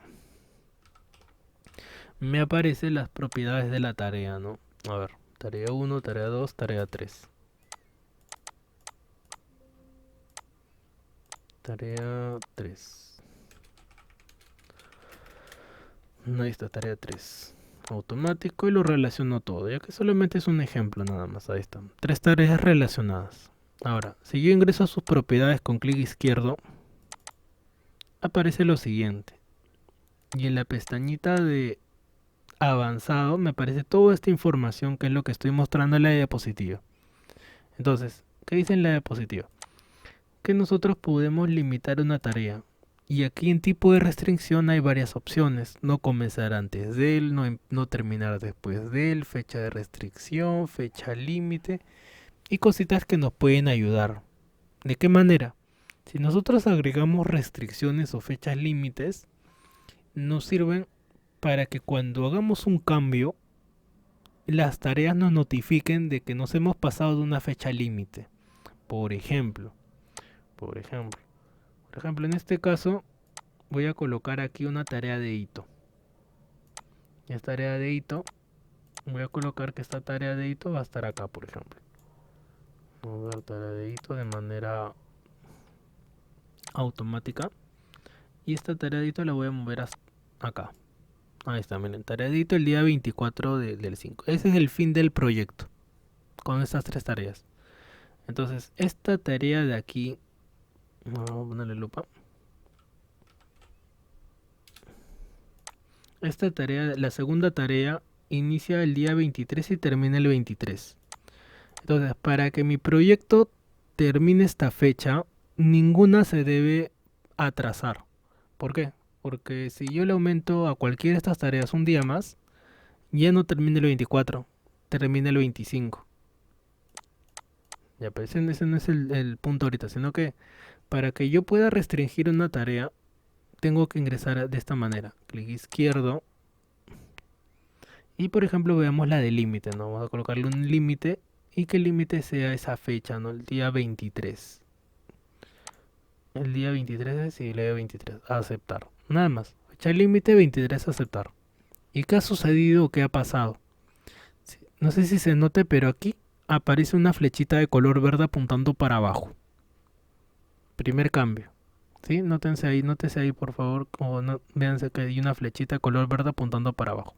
me aparecen las propiedades de la tarea, ¿no? A ver, tarea 1, tarea 2, tarea 3. Tarea 3. Ahí está, tarea 3. Automático y lo relaciono todo, ya que solamente es un ejemplo nada más. Ahí están. 3 tareas relacionadas. Ahora, si yo ingreso a sus propiedades con clic izquierdo, aparece lo siguiente. Y en la pestañita de avanzado me aparece toda esta información que es lo que estoy mostrando en la diapositiva. Entonces, ¿qué dice en la diapositiva? Que nosotros podemos limitar una tarea. Y aquí en tipo de restricción hay varias opciones. No comenzar antes de él, no terminar después de él, fecha de restricción, fecha límite y cositas que nos pueden ayudar. ¿De qué manera? Si nosotros agregamos restricciones o fechas límites, nos sirven para que cuando hagamos un cambio, las tareas nos notifiquen de que nos hemos pasado de una fecha límite. Por ejemplo, en este caso voy a colocar aquí una tarea de hito. Esta tarea de hito, voy a colocar que esta tarea de hito va a estar acá, por ejemplo. Vamos a ver tarea de hito de manera automática. Y esta tarea de hito la voy a mover acá. Ahí está, miren, tarea de hito el día 24 del 5. Ese es el fin del proyecto, con estas 3 tareas. Entonces, esta tarea de aquí, vamos a ponerle lupa. Esta tarea, la segunda tarea, inicia el día 23 y termina el 23. Entonces, para que mi proyecto termine esta fecha, ninguna se debe atrasar. ¿Por qué? Porque si yo le aumento a cualquiera de estas tareas un día más, ya no termina el 24, termina el 25. Ya, pero ese no es el punto ahorita, sino que para que yo pueda restringir una tarea, tengo que ingresar de esta manera. Clic izquierdo. Y por ejemplo veamos la de límite, ¿no? Vamos a colocarle un límite y que el límite sea esa fecha, ¿no? El día 23. El día 23, sí, el día 23. Aceptar. Nada más. Fecha límite 23, aceptar. ¿Y qué ha sucedido o qué ha pasado? Sí, no sé si se note, pero aquí aparece una flechita de color verde apuntando para abajo. Primer cambio. ¿Sí? Nótense ahí por favor. O no, véanse que hay una flechita de color verde apuntando para abajo.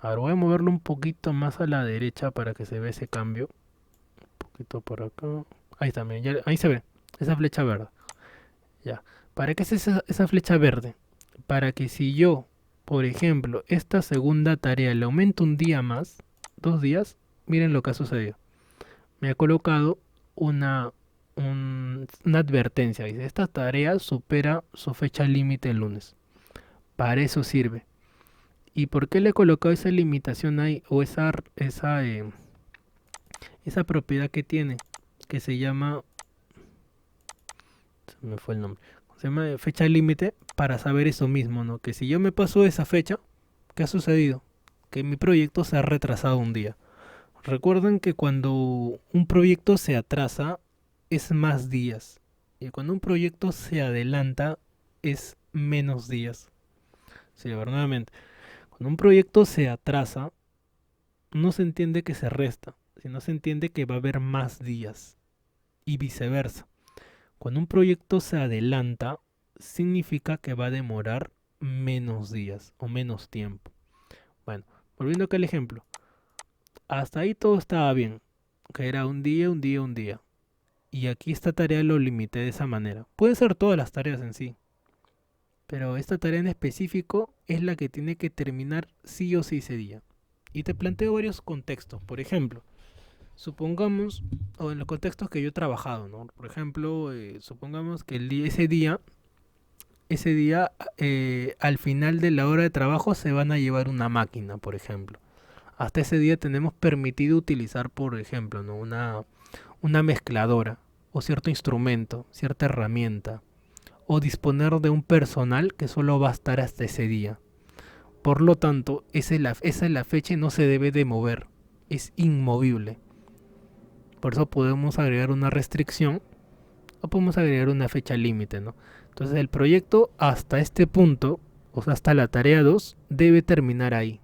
A ver, voy a moverlo un poquito más a la derecha para que se vea ese cambio. Un poquito por acá. Ahí también, ahí se ve. Esa flecha verde. Ya. ¿Para qué es esa flecha verde? Para que si yo, por ejemplo, esta segunda tarea le aumento un día más, 2 días, miren lo que ha sucedido. Me ha colocado una advertencia. Dice, esta tarea supera su fecha límite el lunes. Para eso sirve. ¿Y por qué le he colocado esa limitación ahí? O esa propiedad que tiene, que se llama, se me fue el nombre, se llama fecha límite, para saber eso mismo, ¿no? Que si yo me paso esa fecha, ¿qué ha sucedido? Que mi proyecto se ha retrasado un día. Recuerden que cuando un proyecto se atrasa, es más días. Y cuando un proyecto se adelanta, es menos días. Sí, nuevamente. Cuando un proyecto se atrasa, no se entiende que se resta, sino se entiende que va a haber más días. Y viceversa. Cuando un proyecto se adelanta, significa que va a demorar menos días o menos tiempo. Bueno, volviendo acá al ejemplo. Hasta ahí todo estaba bien. Que era un día, un día, un día. Y aquí esta tarea lo limité de esa manera. Pueden ser todas las tareas en sí. Pero esta tarea en específico es la que tiene que terminar sí o sí ese día. Y te planteo varios contextos. Por ejemplo, supongamos, o en los contextos que yo he trabajado, ¿no? Por ejemplo, supongamos que ese día, al final de la hora de trabajo se van a llevar una máquina, por ejemplo. Hasta ese día tenemos permitido utilizar, por ejemplo, ¿no? Una mezcladora, o cierto instrumento, cierta herramienta, o disponer de un personal que solo va a estar hasta ese día. Por lo tanto, esa es la fecha y no se debe de mover, es inmovible. Por eso podemos agregar una restricción o podemos agregar una fecha límite, ¿no? Entonces el proyecto hasta este punto, o sea, hasta la tarea 2, debe terminar ahí.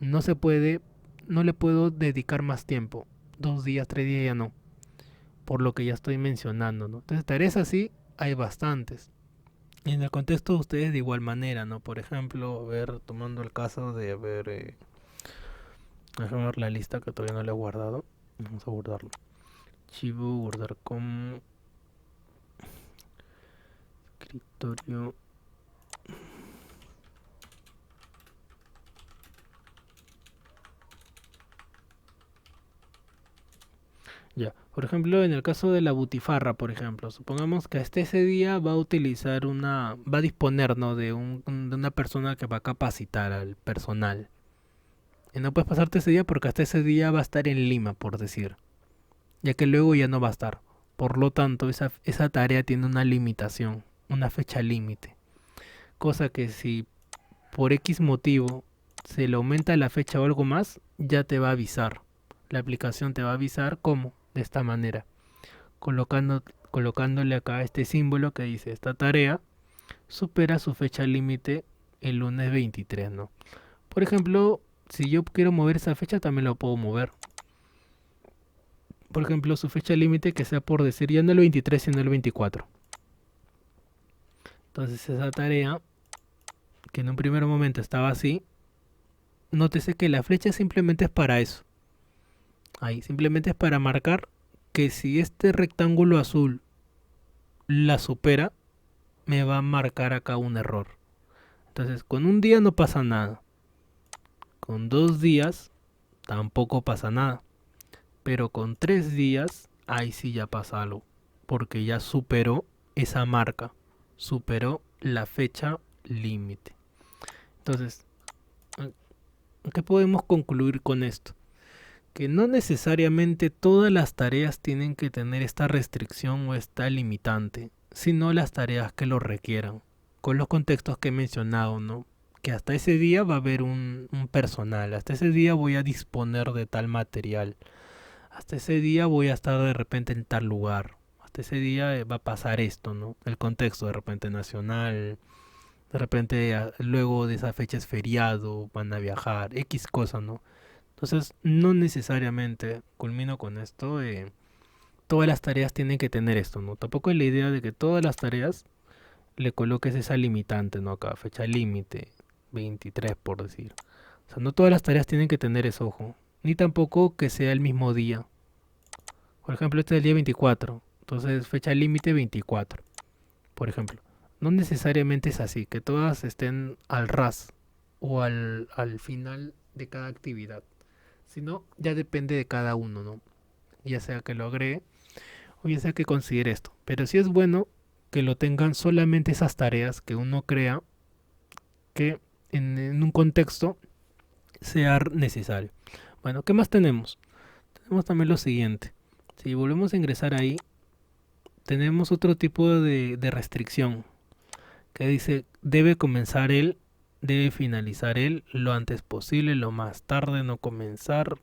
No se puede, no le puedo dedicar más tiempo. 2 días, 3 días ya no. Por lo que ya estoy mencionando, ¿no? Entonces tareas así hay bastantes. Y en el contexto de ustedes de igual manera, ¿no? Por ejemplo, a ver, tomando el caso de, a ver, déjame ver la lista que todavía no le he guardado. Vamos a guardarlo. Archivo, guardar como escritorio. Ya, por ejemplo, en el caso de la butifarra, por ejemplo, supongamos que hasta ese día va a utilizar va a disponer, ¿no? De una persona que va a capacitar al personal. Y no puedes pasarte ese día porque hasta ese día va a estar en Lima, por decir. Ya que luego ya no va a estar. Por lo tanto, esa tarea tiene una limitación, una fecha límite. Cosa que si por X motivo se le aumenta la fecha o algo más, ya te va a avisar. La aplicación te va a avisar cómo, de esta manera. Colocándole acá este símbolo que dice esta tarea supera su fecha límite el lunes 23, ¿no? Por ejemplo, si yo quiero mover esa fecha también lo puedo mover. Por ejemplo, su fecha límite que sea por decir ya no el 23 sino el 24. Entonces esa tarea que en un primer momento estaba así, nótese que la flecha simplemente es para eso. Ahí simplemente es para marcar que si este rectángulo azul la supera, me va a marcar acá un error. Entonces, con un día no pasa nada. Con 2 días tampoco pasa nada. Pero con 3 días, ahí sí ya pasa algo. Porque ya superó esa marca. Superó la fecha límite. Entonces, ¿qué podemos concluir con esto? que no necesariamente todas las tareas tienen que tener esta restricción o esta limitante, sino las tareas que lo requieran, con los contextos que he mencionado, ¿no? Que hasta ese día va a haber un personal, hasta ese día voy a disponer de tal material, hasta ese día voy a estar de repente en tal lugar, hasta ese día va a pasar esto, ¿no? El contexto de repente nacional, de repente luego de esa fecha es feriado, van a viajar, X cosa, ¿no? Entonces, no necesariamente, culmino con esto, todas las tareas tienen que tener esto, ¿no? Tampoco es la idea de que todas las tareas le coloques esa limitante, ¿no? Acá, fecha límite, 23 por decir. O sea, no todas las tareas tienen que tener eso, ojo. Ni tampoco que sea el mismo día. Por ejemplo, este es el día 24. Entonces, fecha límite 24. Por ejemplo. No necesariamente es así, que todas estén al ras o al final de cada actividad. Sino, ya depende de cada uno, ¿no? Ya sea que lo agregue o ya sea que considere esto. Pero sí es bueno que lo tengan solamente esas tareas que uno crea que en un contexto sea necesario. Bueno, ¿qué más tenemos? Tenemos también lo siguiente. Si volvemos a ingresar ahí, tenemos otro tipo de restricción que dice debe comenzar él, debe finalizar él lo antes posible, lo más tarde, no comenzar,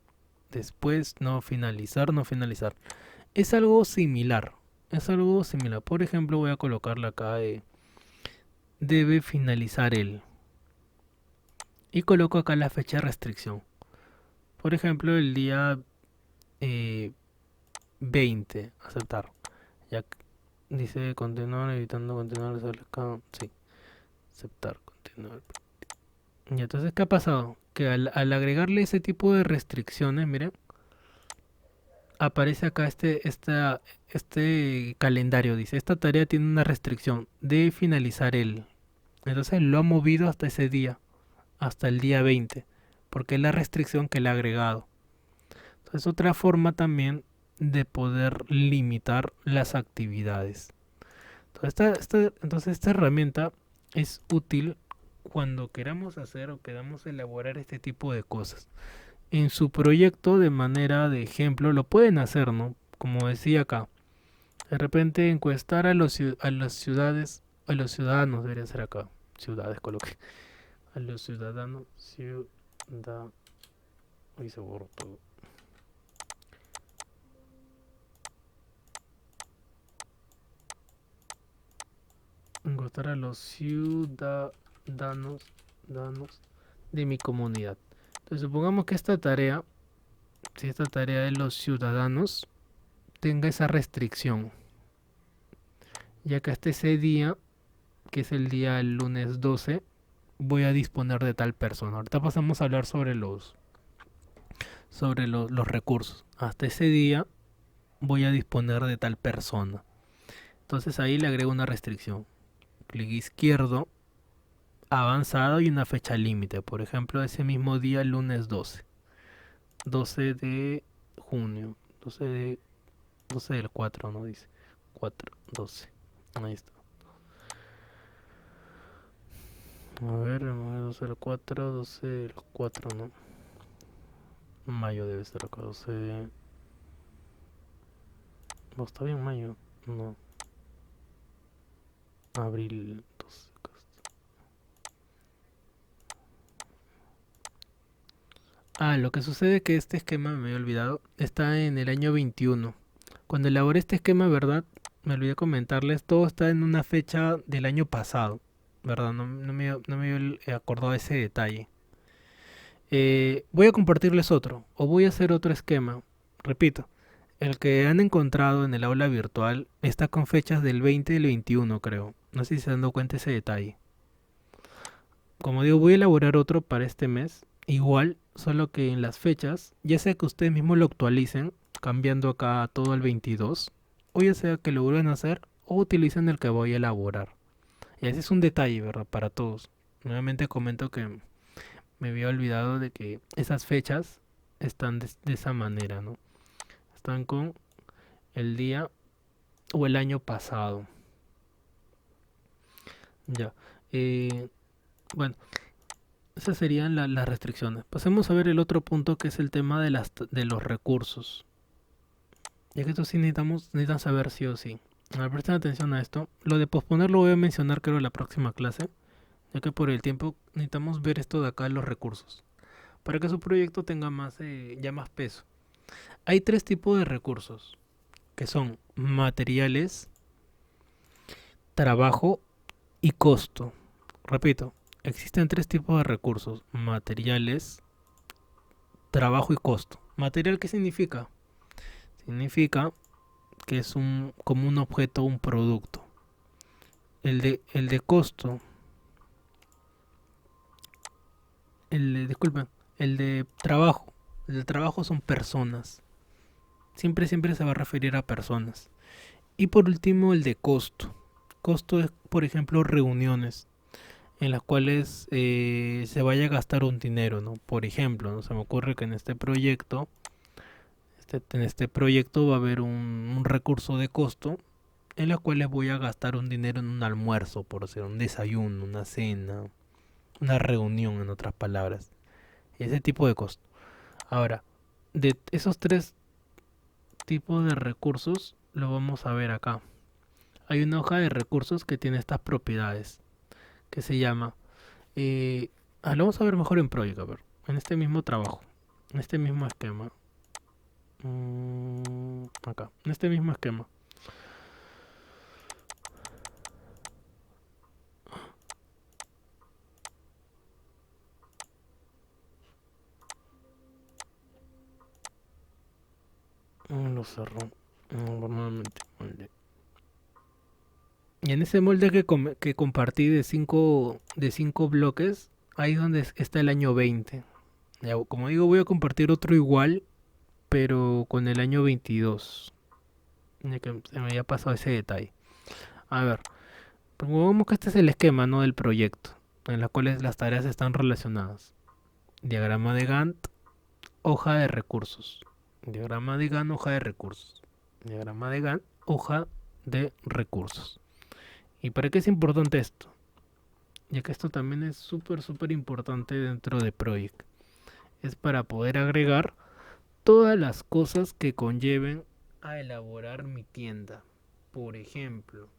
después no finalizar, no finalizar. Es algo similar. Es algo similar. Por ejemplo, voy a colocarle acá debe finalizar él. Y coloco acá la fecha de restricción. Por ejemplo, el día 20, aceptar. Ya dice continuar, evitando continuar, sí, aceptar, continuar. Y entonces, ¿qué ha pasado? Que al agregarle ese tipo de restricciones, miren, aparece acá este calendario. Dice, esta tarea tiene una restricción de finalizar él. Entonces lo ha movido hasta ese día, hasta el día 20, porque es la restricción que le ha agregado. Es otra forma también de poder limitar las actividades. Entonces esta herramienta es útil cuando queramos hacer o queramos elaborar este tipo de cosas. En su proyecto de manera de ejemplo lo pueden hacer, ¿no? Como decía acá. De repente encuestar a las ciudades, a los ciudadanos, debería ser acá. Ciudades coloque. A los ciudadanos, Uy, se borró todo. Encontrar a los ciudadanos de mi comunidad. Entonces supongamos que esta tarea, si esta tarea de los ciudadanos tenga esa restricción, ya que hasta ese día, que es el día lunes 12, voy a disponer de tal persona. Ahorita pasamos a hablar sobre los recursos. Hasta ese día voy a disponer de tal persona. Entonces ahí le agrego una restricción. Clic izquierdo, avanzado y una fecha límite. Por ejemplo, ese mismo día, lunes 12. 12 de junio. 12 del 4, ¿no? Dice. 4, 12. Ahí está. A ver, 12 del 4, 12 del 4, ¿no? Mayo debe ser acá. 12 de... No, está bien mayo. No. Abril 12. Lo que sucede es que este esquema, me había olvidado, está en el año 21. Cuando elaboré este esquema, ¿verdad? Me olvidé comentarles, todo está en una fecha del año pasado, ¿verdad? No me había acordado ese detalle. Voy a compartirles otro, o voy a hacer otro esquema. Repito, el que han encontrado en el aula virtual está con fechas del 20 y del 21, creo. No sé si se han dado cuenta de ese detalle. Como digo, voy a elaborar otro para este mes. Igual, solo que en las fechas, ya sea que ustedes mismos lo actualicen, cambiando acá todo al 22, o ya sea que lo vuelvan a hacer, o utilicen el que voy a elaborar. Y ese es un detalle, ¿verdad? Para todos. Nuevamente comento que me había olvidado de que esas fechas están de esa manera, ¿no? Están con el día o el año pasado. Ya. Bueno, Esas serían las restricciones. Pasemos a ver el otro punto que es el tema de los recursos. Ya que esto sí necesitan saber sí o sí. A ver, presten atención a esto. Lo de posponer lo voy a mencionar creo en la próxima clase, ya que por el tiempo necesitamos ver esto de acá, los recursos, para que su proyecto tenga ya más peso. Hay tres tipos de recursos, que son materiales, trabajo y costo. Repito, existen tres tipos de recursos: materiales, trabajo y costo. ¿Material qué significa? Significa que es como un objeto, un producto. El de costo, disculpen, el de trabajo. El de trabajo son personas. Siempre se va a referir a personas. Y por último, el de costo. Costo es, por ejemplo, reuniones en las cuales se vaya a gastar un dinero, ¿no? Por ejemplo, ¿no? Se me ocurre que en este proyecto va a haber un recurso de costo en la cual les voy a gastar un dinero en un almuerzo, por decir, un desayuno, una cena, una reunión, en otras palabras. Ese tipo de costo. Ahora, de esos tres tipos de recursos, lo vamos a ver acá. Hay una hoja de recursos que tiene estas propiedades, que se llama... lo vamos a ver mejor en Project, a ver. En este mismo trabajo, en este mismo esquema. Acá, en este mismo esquema. Lo cerró. Normalmente molde. Y en ese molde que compartí de cinco bloques, ahí es donde está el año 20. Ya, como digo, voy a compartir otro igual, pero con el año 22. Ya que se me había pasado ese detalle. A ver, pongamos que este es el esquema, ¿no? Del proyecto, en las cuales las tareas están relacionadas. Diagrama de Gantt, hoja de recursos. Diagrama de Gantt, hoja de recursos. Diagrama de Gantt, hoja de recursos. ¿Y para qué es importante esto? Ya que esto también es súper importante dentro de Project. Es para poder agregar todas las cosas que conlleven a elaborar mi tienda. Por ejemplo,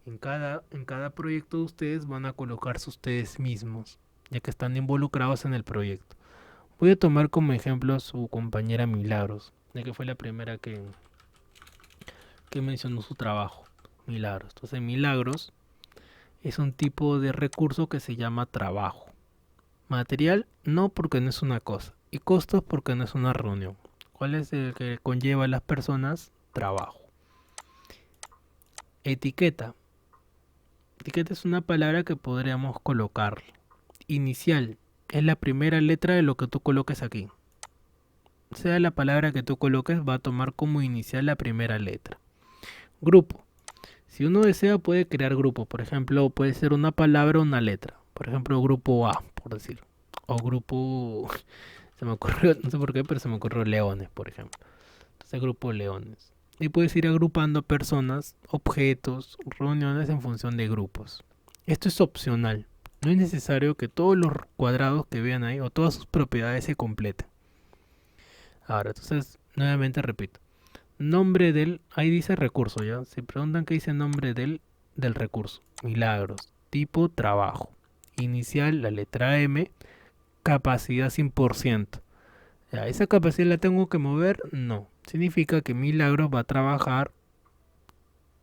en cada proyecto de ustedes van a colocarse ustedes mismos, ya que están involucrados en el proyecto. Voy a tomar como ejemplo a su compañera Milagros, ya que fue la primera que mencionó su trabajo. Milagros. Entonces, Milagros es un tipo de recurso que se llama trabajo. Material, no, porque no es una cosa. Y costos, porque no es una reunión. ¿Cuál es el que conlleva a las personas? Trabajo. Etiqueta. Etiqueta es una palabra que podríamos colocar. Inicial es la primera letra de lo que tú coloques aquí. Sea la palabra que tú coloques, va a tomar como inicial la primera letra. Grupo. Si uno desea, puede crear grupos. Por ejemplo, puede ser una palabra o una letra. Por ejemplo, grupo A, por decir. O grupo... Se me ocurrió, no sé por qué, pero se me ocurrió leones, por ejemplo. Entonces, grupo leones. Y puedes ir agrupando personas, objetos, reuniones en función de grupos. Esto es opcional. No es necesario que todos los cuadrados que vean ahí o todas sus propiedades se completen. Ahora, entonces, nuevamente repito. Nombre del, ahí dice recurso, ¿ya? Se preguntan qué dice nombre del recurso. Milagros. Tipo trabajo. Inicial, la letra M. Capacidad 100%. ¿Ya? ¿Esa capacidad la tengo que mover? No. Significa que Milagros va a trabajar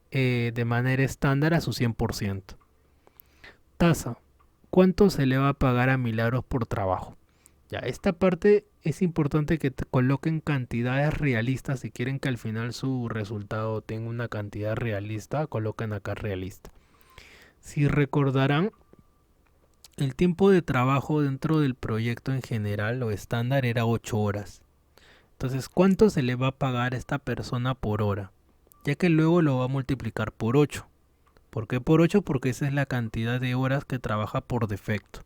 de manera estándar a su 100%. Tasa. ¿Cuánto se le va a pagar a Milagros por trabajo? Ya, esta parte es importante que te coloquen cantidades realistas. Si quieren que al final su resultado tenga una cantidad realista, coloquen acá realista. Si recordarán, el tiempo de trabajo dentro del proyecto en general o estándar era 8 horas. Entonces, ¿cuánto se le va a pagar a esta persona por hora? Ya que luego lo va a multiplicar por 8. ¿Por qué por 8? Porque esa es la cantidad de horas que trabaja por defecto.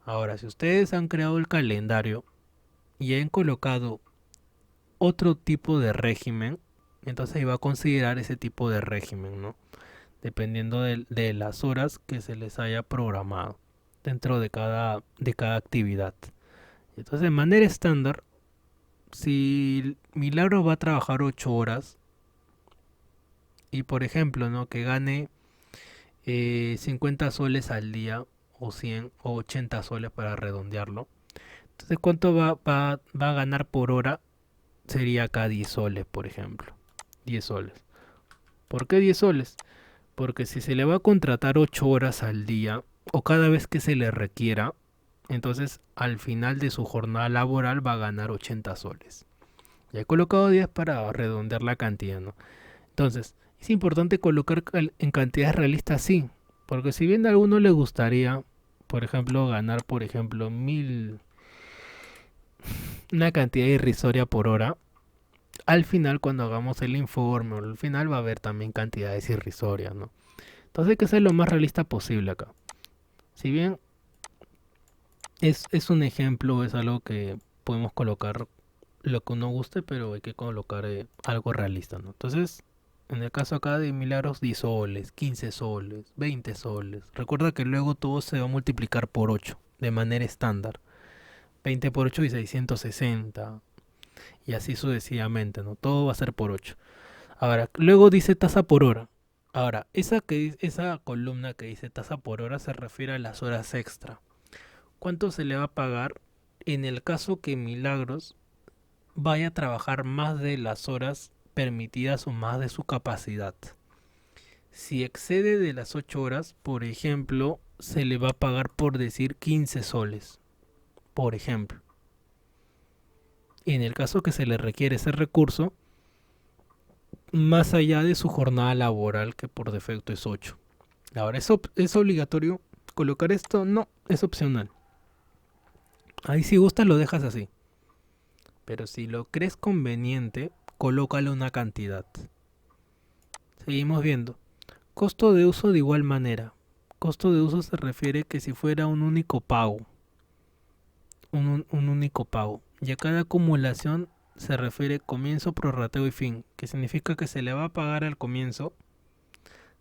Ahora, si ustedes han creado el calendario y han colocado otro tipo de régimen, entonces iba a considerar ese tipo de régimen, ¿no? Dependiendo de las horas que se les haya programado. dentro de cada actividad. Entonces, de manera estándar, si Milagro va a trabajar 8 horas y, por ejemplo, ¿no? que gane 50 soles al día, o 100 o 80 soles para redondearlo, entonces, ¿cuánto va a ganar por hora? Sería acá 10 soles, por ejemplo. 10 soles. ¿Por qué 10 soles? Porque si se le va a contratar 8 horas al día o cada vez que se le requiera, entonces al final de su jornada laboral va a ganar 80 soles. Ya he colocado 10 para redondear la cantidad, ¿no? Entonces, es importante colocar en cantidades realistas, sí. Porque si bien a alguno le gustaría, por ejemplo, ganar, por ejemplo, 1000, una cantidad irrisoria por hora, al final cuando hagamos el informe, al final va a haber también cantidades irrisorias, ¿no? Entonces hay que ser lo más realista posible acá. Si bien es un ejemplo, es algo que podemos colocar lo que uno guste, pero hay que colocar algo realista, ¿no? Entonces, en el caso acá de Milagros, 10 soles, 15 soles, 20 soles. Recuerda que luego todo se va a multiplicar por 8 de manera estándar. 20 por 8 y 660. Y así sucesivamente, ¿no? Todo va a ser por 8. Ahora, luego dice tasa por hora. Ahora, esa columna que dice tasa por hora se refiere a las horas extra. ¿Cuánto se le va a pagar en el caso que Milagros vaya a trabajar más de las horas permitidas o más de su capacidad? Si excede de las 8 horas, por ejemplo, se le va a pagar por decir 15 soles, por ejemplo. En el caso que se le requiere ese recurso, más allá de su jornada laboral, que por defecto es 8. Ahora, ¿es obligatorio colocar esto? No, es opcional. Ahí si gustas lo dejas así. Pero si lo crees conveniente, colócale una cantidad. Seguimos viendo. Costo de uso de igual manera. Costo de uso se refiere que si fuera un único pago. Un único pago. Y a cada acumulación se refiere comienzo, prorrateo y fin. Que significa que se le va a pagar al comienzo,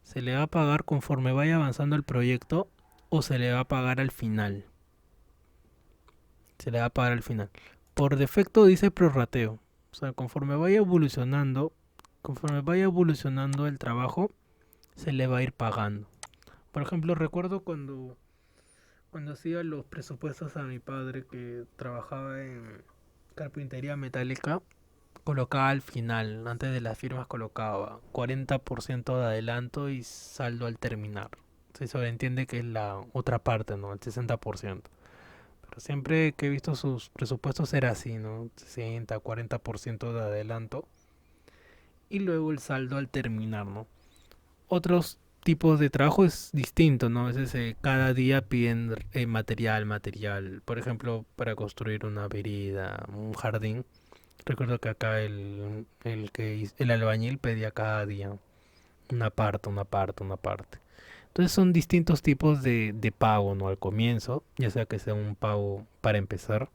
se le va a pagar conforme vaya avanzando el proyecto o se le va a pagar al final. Se le va a pagar al final. Por defecto dice prorrateo. O sea, conforme vaya evolucionando el trabajo, se le va a ir pagando. Por ejemplo, recuerdo cuando hacía los presupuestos a mi padre que trabajaba en carpintería metálica, colocaba al final, antes de las firmas colocaba 40% de adelanto y saldo al terminar. Se sobreentiende que es la otra parte, ¿no? El 60%. Pero siempre que he visto sus presupuestos era así, ¿no? 60, 40% de adelanto y luego el saldo al terminar, ¿no? Otros tipos de trabajo es distinto, ¿no? A veces cada día piden material. Por ejemplo, para construir una vereda, un jardín. Recuerdo que acá el albañil pedía cada día una parte, una parte, una parte. Entonces son distintos tipos de pago, ¿no? Al comienzo, ya sea que sea un pago para empezar,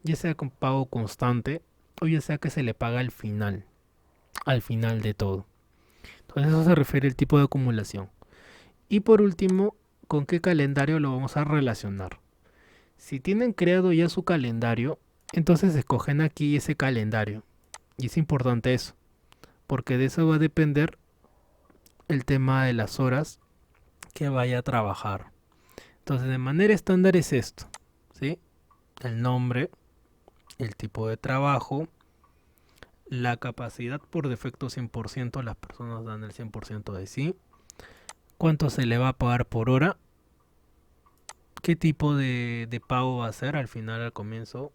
ya sea con pago constante, o ya sea que se le paga al final de todo. Entonces eso se refiere al tipo de acumulación. Y por último, ¿con qué calendario lo vamos a relacionar? Si tienen creado ya su calendario, entonces escogen aquí ese calendario. Y es importante eso, porque de eso va a depender el tema de las horas que vaya a trabajar. Entonces, de manera estándar es esto, ¿sí? El nombre, el tipo de trabajo, la capacidad por defecto 100%, las personas dan el 100% de sí. ¿Cuánto se le va a pagar por hora? ¿Qué tipo de pago va a ser al final, al comienzo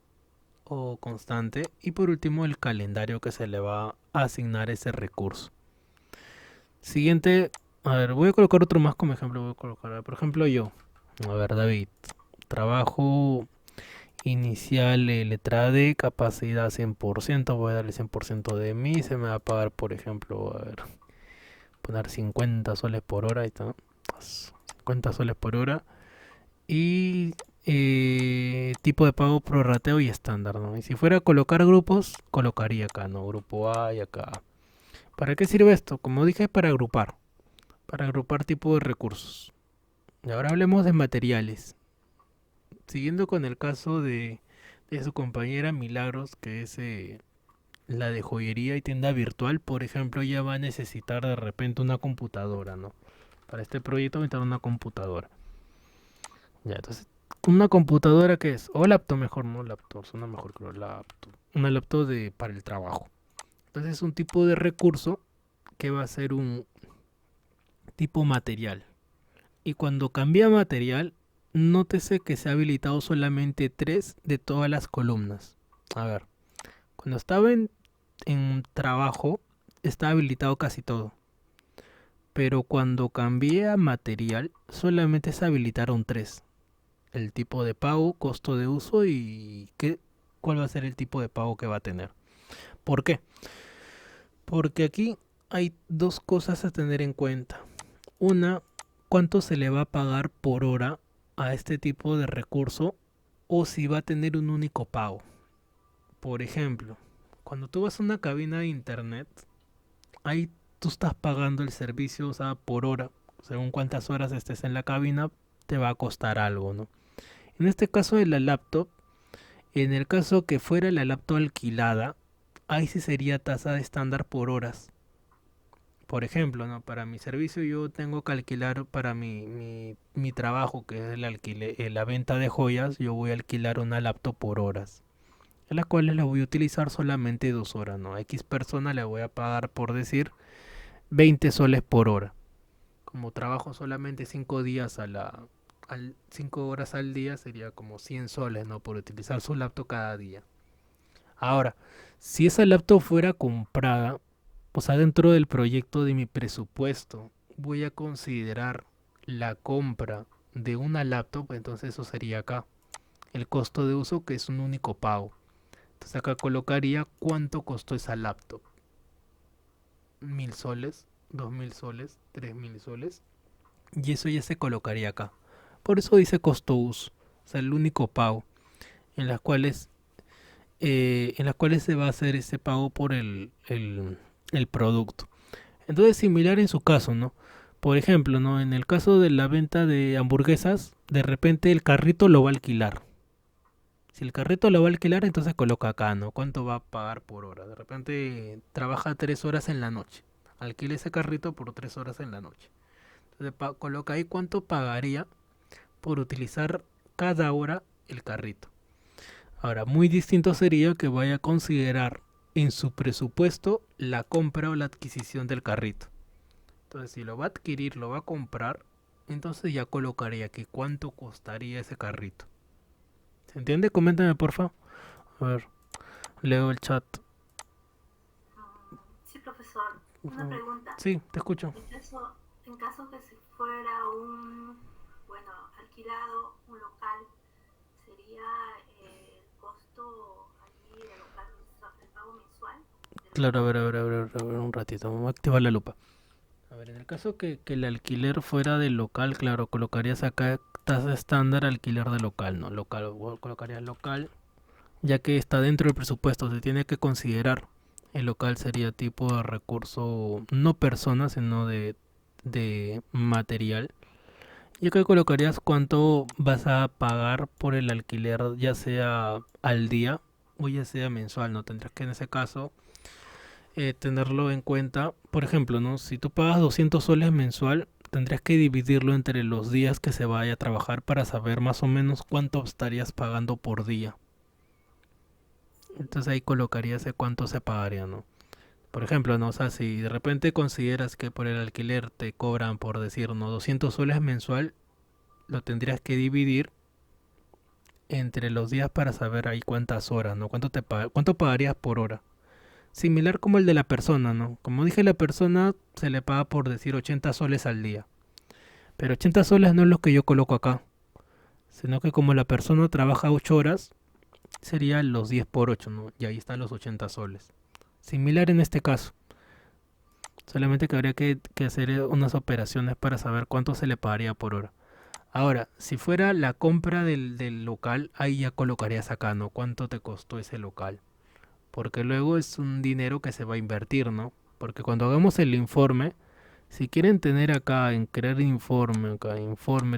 o constante? Y por último, el calendario que se le va a asignar ese recurso. Siguiente, a ver, voy a colocar otro más como ejemplo. Voy a colocar, por ejemplo, yo. A ver, David, trabajo inicial, letra D, capacidad 100%. Voy a darle 100% de mí. Se me va a pagar, por ejemplo, a ver, poner 50 soles por hora. Ahí está. 50 soles por hora. Y tipo de pago prorrateo y estándar, ¿no? Y si fuera a colocar grupos, colocaría acá, ¿no? Grupo A y acá. ¿Para qué sirve esto? Como dije, para agrupar tipo de recursos. Y ahora hablemos de materiales. siguiendo con el caso de su compañera Milagros, que es la de joyería y tienda virtual, por ejemplo, ella va a necesitar de repente una computadora, ¿no? Para este proyecto va a necesitar una computadora. Ya, entonces, una computadora que es, o laptop mejor, no laptop, suena mejor creo, laptop. Una laptop para el trabajo. Entonces es un tipo de recurso que va a ser un tipo material. Y cuando cambia material, nótese que se ha habilitado solamente 3 de todas las columnas. A ver, cuando estaba en trabajo, está habilitado casi todo. Pero cuando cambié a material, solamente se habilitaron 3. El tipo de pago, costo de uso y cuál va a ser el tipo de pago que va a tener. ¿Por qué? Porque aquí hay dos cosas a tener en cuenta. Una, cuánto se le va a pagar por hora a este tipo de recurso o si va a tener un único pago. Por ejemplo, cuando tú vas a una cabina de internet, ahí tú estás pagando el servicio, o sea, por hora. Según cuántas horas estés en la cabina, te va a costar algo, ¿no? En este caso de la laptop, en el caso que fuera la laptop alquilada, ahí sí sería tasa de estándar por horas. Por ejemplo, ¿no? Para mi servicio yo tengo que alquilar para mi trabajo, que es la venta de joyas, yo voy a alquilar una laptop por horas, en las cuales la voy a utilizar solamente 2 horas, ¿no? A X persona le voy a pagar, por decir, 20 soles por hora. Como trabajo solamente 5 días 5 horas al día, sería como 100 soles, ¿no? Por utilizar su laptop cada día. Ahora, si esa laptop fuera comprada, o sea, dentro del proyecto de mi presupuesto, voy a considerar la compra de una laptop, entonces eso sería acá. El costo de uso, que es un único pago. Entonces acá colocaría cuánto costó esa laptop. 1.000 soles, 2.000 soles, 3.000 soles. Y eso ya se colocaría acá. Por eso dice costo uso. O sea, el único pago. En las cuales, se va a hacer ese pago por el producto. Entonces, similar en su caso, ¿no? Por ejemplo, ¿no? En el caso de la venta de hamburguesas, de repente el carrito lo va a alquilar. Si el carrito lo va a alquilar, entonces coloca acá, ¿no? ¿Cuánto va a pagar por hora? De repente trabaja 3 horas en la noche. Alquila ese carrito por 3 horas en la noche. Entonces coloca ahí cuánto pagaría por utilizar cada hora el carrito. Ahora, muy distinto sería que vaya a considerar en su presupuesto la compra o la adquisición del carrito. Entonces, si lo va a adquirir, lo va a comprar, entonces ya colocaría que cuánto costaría ese carrito. ¿Se entiende? Coméntame, porfa. A ver, leo el chat. Sí, profesor. Una pregunta. Sí, te escucho. En caso que se fuera bueno, alquilado un local, ¿sería el costo allí del local el pago mensual? Claro, a ver, un ratito, vamos a activar la lupa. A ver, en el caso que el alquiler fuera del local, claro, colocarías acá tasa estándar alquiler de local, ¿no? Local, colocarías local, ya que está dentro del presupuesto, se tiene que considerar. El local sería tipo de recurso, no persona, sino de material. Y acá colocarías cuánto vas a pagar por el alquiler, ya sea al día o ya sea mensual, ¿no? Tendrás que en ese caso tenerlo en cuenta. Por ejemplo, ¿no? Si tú pagas 200 soles mensual, tendrías que dividirlo entre los días que se vaya a trabajar para saber más o menos cuánto estarías pagando por día. Entonces ahí colocarías de cuánto se pagaría, ¿no? Por ejemplo, ¿no? O sea, si de repente consideras que por el alquiler te cobran, por decir, ¿no? 200 soles mensual, lo tendrías que dividir entre los días para saber ahí cuántas horas, ¿no? Cuánto pagarías por hora. Similar como el de la persona, ¿no? Como dije, la persona se le paga por decir 80 soles al día. Pero 80 soles no es lo que yo coloco acá, sino que como la persona trabaja 8 horas, serían los 10 por 8, ¿no? Y ahí están los 80 soles. Similar en este caso. Solamente que habría que hacer unas operaciones para saber cuánto se le pagaría por hora. Ahora, si fuera la compra del local, ahí ya colocarías acá, ¿no? ¿Cuánto te costó ese local? Porque luego es un dinero que se va a invertir, ¿no? Porque cuando hagamos el informe, si quieren tener acá en crear informe,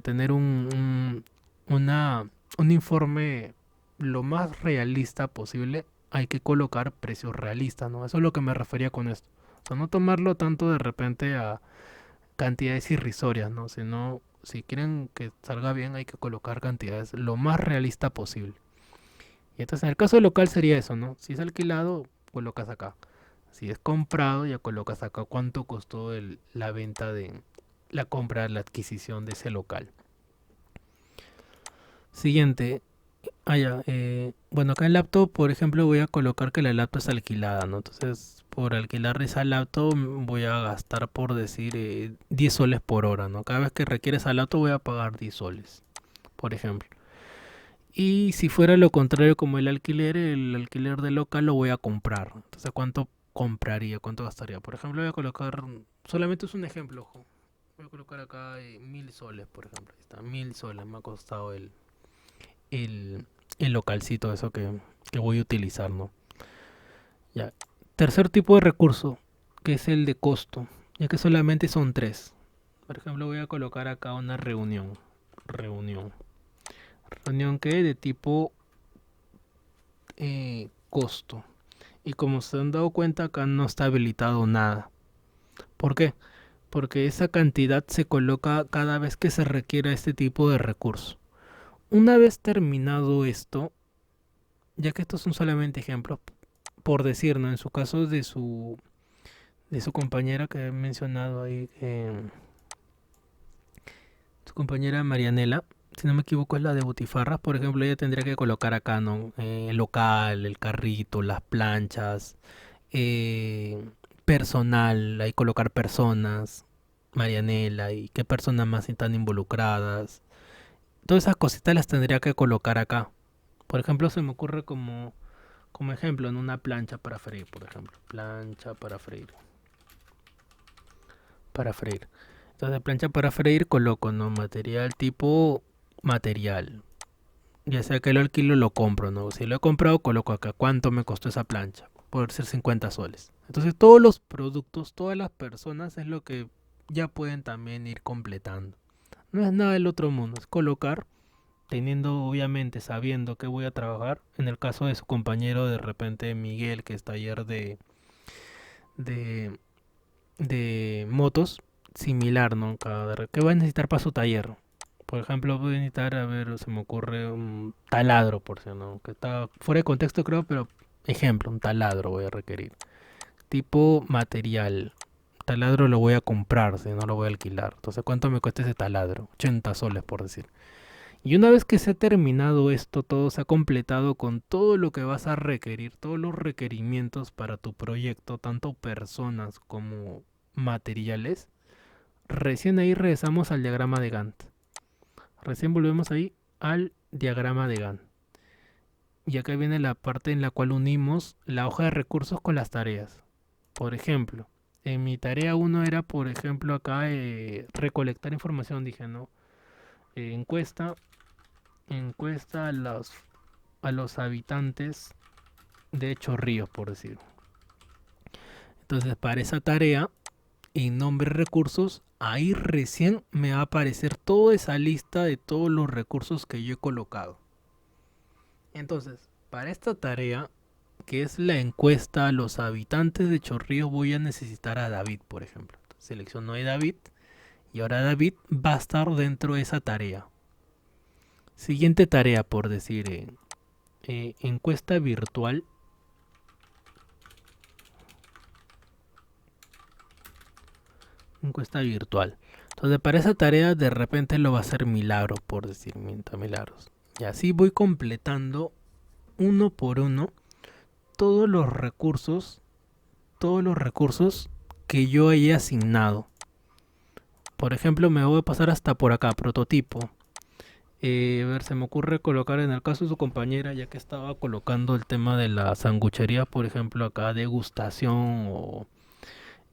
tener una un informe lo más realista posible, hay que colocar precios realistas, ¿no? Eso es lo que me refería con esto. O sea, no tomarlo tanto de repente a cantidades irrisorias, ¿no? Sino, si quieren que salga bien, hay que colocar cantidades lo más realista posible. Y entonces, en el caso local sería eso, ¿no? Si es alquilado, colocas acá. Si es comprado, ya colocas acá cuánto costó la venta de la compra, la adquisición de ese local. Siguiente. Ya. Bueno, acá en laptop, por ejemplo, voy a colocar que la laptop es alquilada, ¿no? Entonces, por alquilar esa laptop voy a gastar, por decir, 10 soles por hora, ¿no? Cada vez que requiere esa laptop voy a pagar 10 soles, por ejemplo. Y si fuera lo contrario como el alquiler del local lo voy a comprar. Entonces, ¿cuánto compraría? ¿Cuánto gastaría? Por ejemplo, voy a colocar, solamente es un ejemplo, ojo. Voy a colocar acá 1000 soles, por ejemplo. Ahí está, 1000 soles me ha costado el, el localcito, eso que voy a utilizar, ¿no? Ya. Tercer tipo de recurso, que es el de costo, ya que solamente son tres. Por ejemplo, voy a colocar acá una reunión. Reunión. Reunión que de tipo costo. Y como se han dado cuenta, acá no está habilitado nada. ¿Por qué? Porque esa cantidad se coloca cada vez que se requiera este tipo de recurso. Una vez terminado esto, ya que estos son solamente ejemplos, por decir, ¿no? En su caso de su compañera que he mencionado ahí, su compañera Marianela, si no me equivoco es la de Butifarras, por ejemplo, ella tendría que colocar acá, ¿no? El local, el carrito, las planchas, eh, personal, ahí colocar personas, Marianela y qué personas más están involucradas. Todas esas cositas las tendría que colocar acá. Por ejemplo, se me ocurre como ejemplo en una plancha para freír, por ejemplo. Plancha para freír. Para freír. Entonces, plancha para freír coloco, ¿no? Material tipo material. Ya sea que lo alquilo o lo compro, ¿no? Si lo he comprado, coloco acá cuánto me costó esa plancha. Puede ser 50 soles. Entonces, todos los productos, todas las personas es lo que ya pueden también ir completando. No es nada del otro mundo, es colocar, teniendo obviamente, sabiendo que voy a trabajar. En el caso de su compañero, de repente Miguel, que es taller de, de motos, similar, ¿no? ¿Qué va a necesitar para su taller? Por ejemplo, voy a necesitar, a ver, se me ocurre un taladro, por si no, que está fuera de contexto creo, pero ejemplo, un taladro voy a requerir. Tipo material. Taladro lo voy a comprar, si no lo voy a alquilar. Entonces, ¿cuánto me cuesta ese taladro? 80 soles, por decir. Y una vez que se ha terminado esto, todo se ha completado con todo lo que vas a requerir, todos los requerimientos para tu proyecto, tanto personas como materiales, recién ahí regresamos al diagrama de Gantt. Recién volvemos ahí al diagrama de Gantt. Y acá viene la parte en la cual unimos la hoja de recursos con las tareas. Por ejemplo, en mi tarea uno era, por ejemplo, acá recolectar información, dije, ¿no? Encuesta, encuesta a los habitantes de Chorrillos, por decir. Entonces, para esa tarea, en nombre recursos, ahí recién me va a aparecer toda esa lista de todos los recursos que yo he colocado. Entonces, para esta tarea, que es la encuesta a los habitantes de Chorrillos, voy a necesitar a David, por ejemplo. Selecciono a David y ahora David va a estar dentro de esa tarea. Siguiente tarea, por decir, encuesta virtual. Encuesta virtual. Entonces, para esa tarea, de repente lo va a hacer Milagros, por decir, Milagros. Y así voy completando uno por uno todos los recursos que yo haya asignado. Por ejemplo, me voy a pasar hasta por acá, prototipo. A ver, se me ocurre colocar en el caso de su compañera, ya que estaba colocando el tema de la sanguchería, por ejemplo, acá degustación o...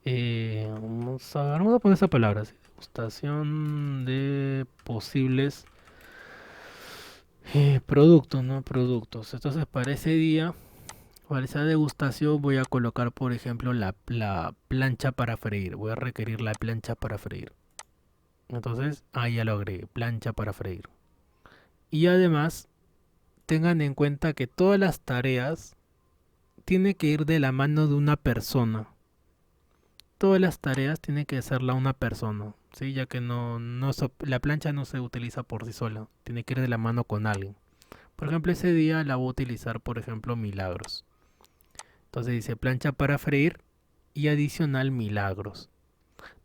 vamos a poner esa palabra, ¿sí? Degustación de posibles productos, ¿no? Productos. Entonces, para ese día, para esa degustación, voy a colocar, por ejemplo, la plancha para freír. Voy a requerir la plancha para freír. Entonces, ahí ya lo agregué, plancha para freír. Y además, tengan en cuenta que todas las tareas tienen que ir de la mano de una persona. Todas las tareas tiene que hacerla una persona, ¿sí? Ya que la plancha no se utiliza por sí sola, tiene que ir de la mano con alguien. Por ejemplo, ese día la voy a utilizar, por ejemplo, Milagros. Entonces dice plancha para freír y adicional Milagros.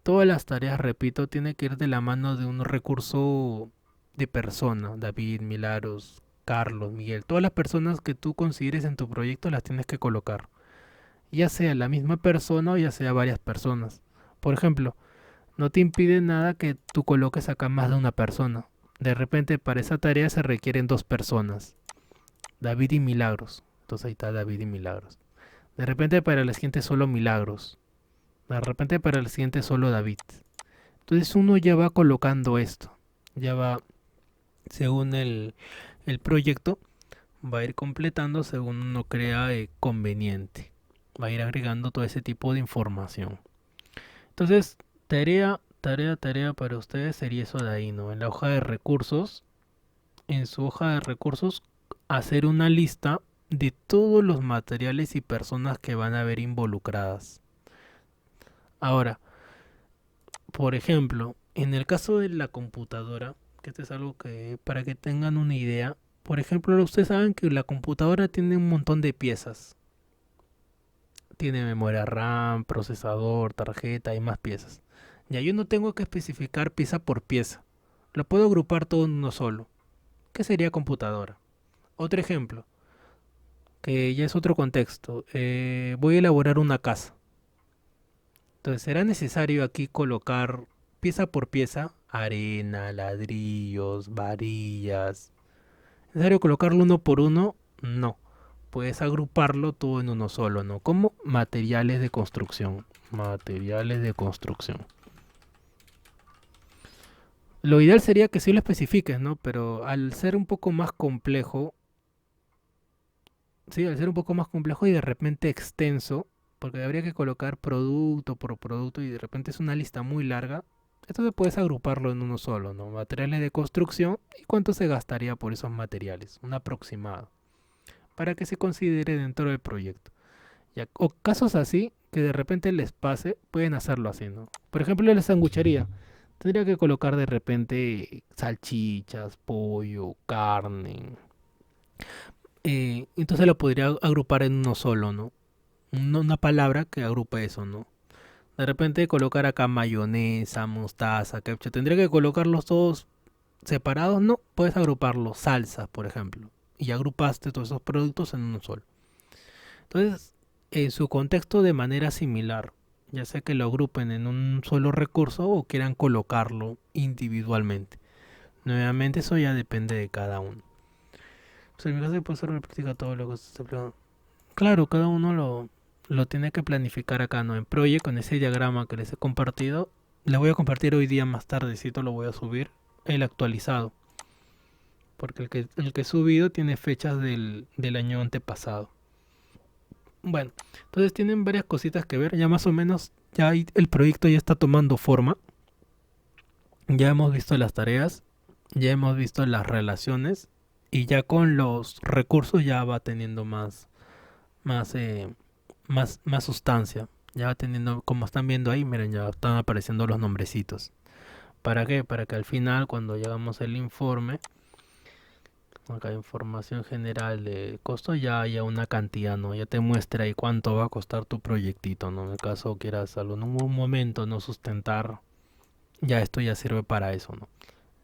Todas las tareas, repito, tienen que ir de la mano de un recurso de persona. David, Milagros, Carlos, Miguel. Todas las personas que tú consideres en tu proyecto las tienes que colocar. Ya sea la misma persona o ya sea varias personas. Por ejemplo, no te impide nada que tú coloques acá más de una persona. De repente para esa tarea se requieren dos personas. David y Milagros. Entonces ahí está David y Milagros. De repente para el siguiente solo Milagros. De repente para el siguiente solo David. Entonces uno ya va colocando esto. Ya va, según el proyecto, va a ir completando según uno crea conveniente. Va a ir agregando todo ese tipo de información. Entonces, tarea para ustedes sería eso de ahí, ¿no? En la hoja de recursos, en su hoja de recursos, hacer una lista de todos los materiales y personas que van a ver involucradas. Ahora, por ejemplo, en el caso de la computadora, que esto es algo que para que tengan una idea, por ejemplo, ustedes saben que la computadora tiene un montón de piezas. Tiene memoria RAM, procesador, tarjeta y más piezas. Ya yo no tengo que especificar pieza por pieza. Lo puedo agrupar todo en uno solo. ¿Qué sería computadora? Otro ejemplo, que ya es otro contexto. Voy a elaborar una casa. Entonces será necesario aquí colocar pieza por pieza arena, ladrillos, varillas. ¿Es necesario colocarlo uno por uno? No. Puedes agruparlo todo en uno solo, ¿no? Como materiales de construcción. Materiales de construcción. Lo ideal sería que sí lo especifiques, ¿no? Pero al ser un poco más complejo, sí, al ser un poco más complejo y de repente extenso, porque habría que colocar producto por producto y de repente es una lista muy larga, entonces puedes agruparlo en uno solo, ¿no? Materiales de construcción y cuánto se gastaría por esos materiales, un aproximado, para que se considere dentro del proyecto. Ya, o casos así que de repente les pase, pueden hacerlo así, ¿no? Por ejemplo, la sanguchería. Tendría que colocar de repente salchichas, pollo, carne. Entonces lo podría agrupar en uno solo, ¿no? Una palabra que agrupe eso, ¿no? De repente colocar acá mayonesa, mostaza, ketchup. ¿Tendría que colocarlos todos separados? No, puedes agruparlos. Salsas, por ejemplo. Y agrupaste todos esos productos en uno solo. Entonces, en su contexto de manera similar, ya sea que lo agrupen en un solo recurso o quieran colocarlo individualmente. Nuevamente, eso ya depende de cada uno. Pues en mi caso, puede ser una práctica todo lo que se planea. Claro, cada uno lo tiene que planificar acá, ¿no? En Project, con ese diagrama que les he compartido. Le voy a compartir hoy día más tardecito, lo voy a subir, el actualizado. Porque el que he subido tiene fechas del año antepasado. Bueno, entonces tienen varias cositas que ver. Ya más o menos, el proyecto ya está tomando forma. Ya hemos visto las tareas, ya hemos visto las relaciones. Y ya con los recursos ya va teniendo más, eh, más sustancia. Ya va teniendo, como están viendo ahí, miren, ya están apareciendo los nombrecitos. ¿Para qué? Para que al final, cuando llegamos el informe, acá información general de costo, ya haya una cantidad, ¿no? Ya te muestra ahí cuánto va a costar tu proyectito, ¿no? En el caso quieras algo en un momento no sustentar, ya esto ya sirve para eso, ¿no?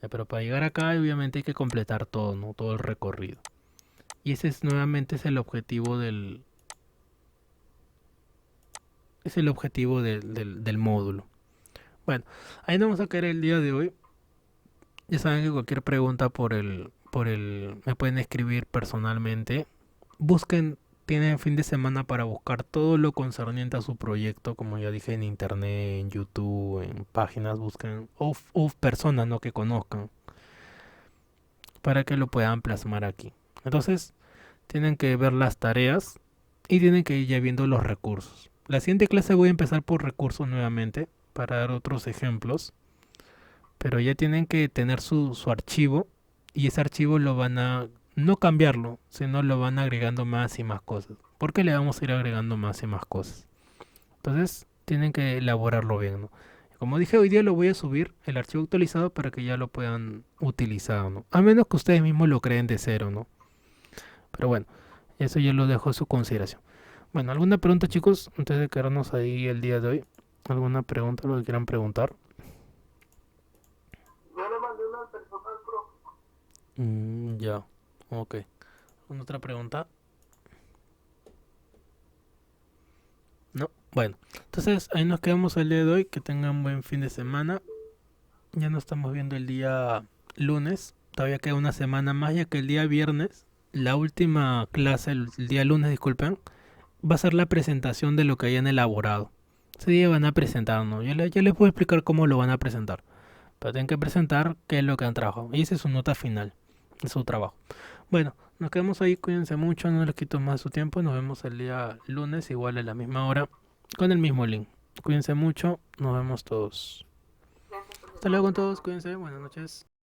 Pero para llegar acá, obviamente hay que completar todo, ¿no? Todo el recorrido. Y ese es nuevamente es el objetivo del módulo. Bueno, ahí nos vamos a caer el día de hoy. Ya saben que cualquier pregunta me pueden escribir personalmente. Busquen, tienen fin de semana para buscar todo lo concerniente a su proyecto, como ya dije, en internet, en YouTube, en páginas, busquen o personas, ¿no? Que conozcan para que lo puedan plasmar aquí. Entonces, tienen que ver las tareas y tienen que ir ya viendo los recursos. La siguiente clase voy a empezar por recursos nuevamente para dar otros ejemplos, pero ya tienen que tener su archivo y ese archivo lo van a no cambiarlo, sino lo van agregando más y más cosas. Porque le vamos a ir agregando más y más cosas. Entonces tienen que elaborarlo bien, ¿no? Como dije, hoy día lo voy a subir el archivo actualizado para que ya lo puedan utilizar, ¿no? A menos que ustedes mismos lo creen de cero, ¿no? Pero bueno, eso yo lo dejo a su consideración. Bueno, ¿alguna pregunta, chicos? Antes de quedarnos ahí el día de hoy. ¿Alguna pregunta, lo que quieran preguntar? Yo le mandé una persona al profe. Ya, ok. ¿Alguna otra pregunta? No. Bueno, entonces ahí nos quedamos el día de hoy. Que tengan buen fin de semana. Ya nos estamos viendo el día lunes. Todavía queda una semana más, ya que el día viernes, la última clase, el día lunes, disculpen, va a ser la presentación de lo que hayan elaborado. Ese día van a presentar, ¿no? Ya les puedo explicar cómo lo van a presentar. Pero tienen que presentar qué es lo que han trabajado. Y esa es su nota final de su trabajo. Bueno, nos quedamos ahí. Cuídense mucho. No les quito más su tiempo. Nos vemos el día lunes, igual a la misma hora, con el mismo link. Cuídense mucho. Nos vemos todos. Gracias, Hasta profesor. luego con Buenas todos. noches. Cuídense. Buenas noches.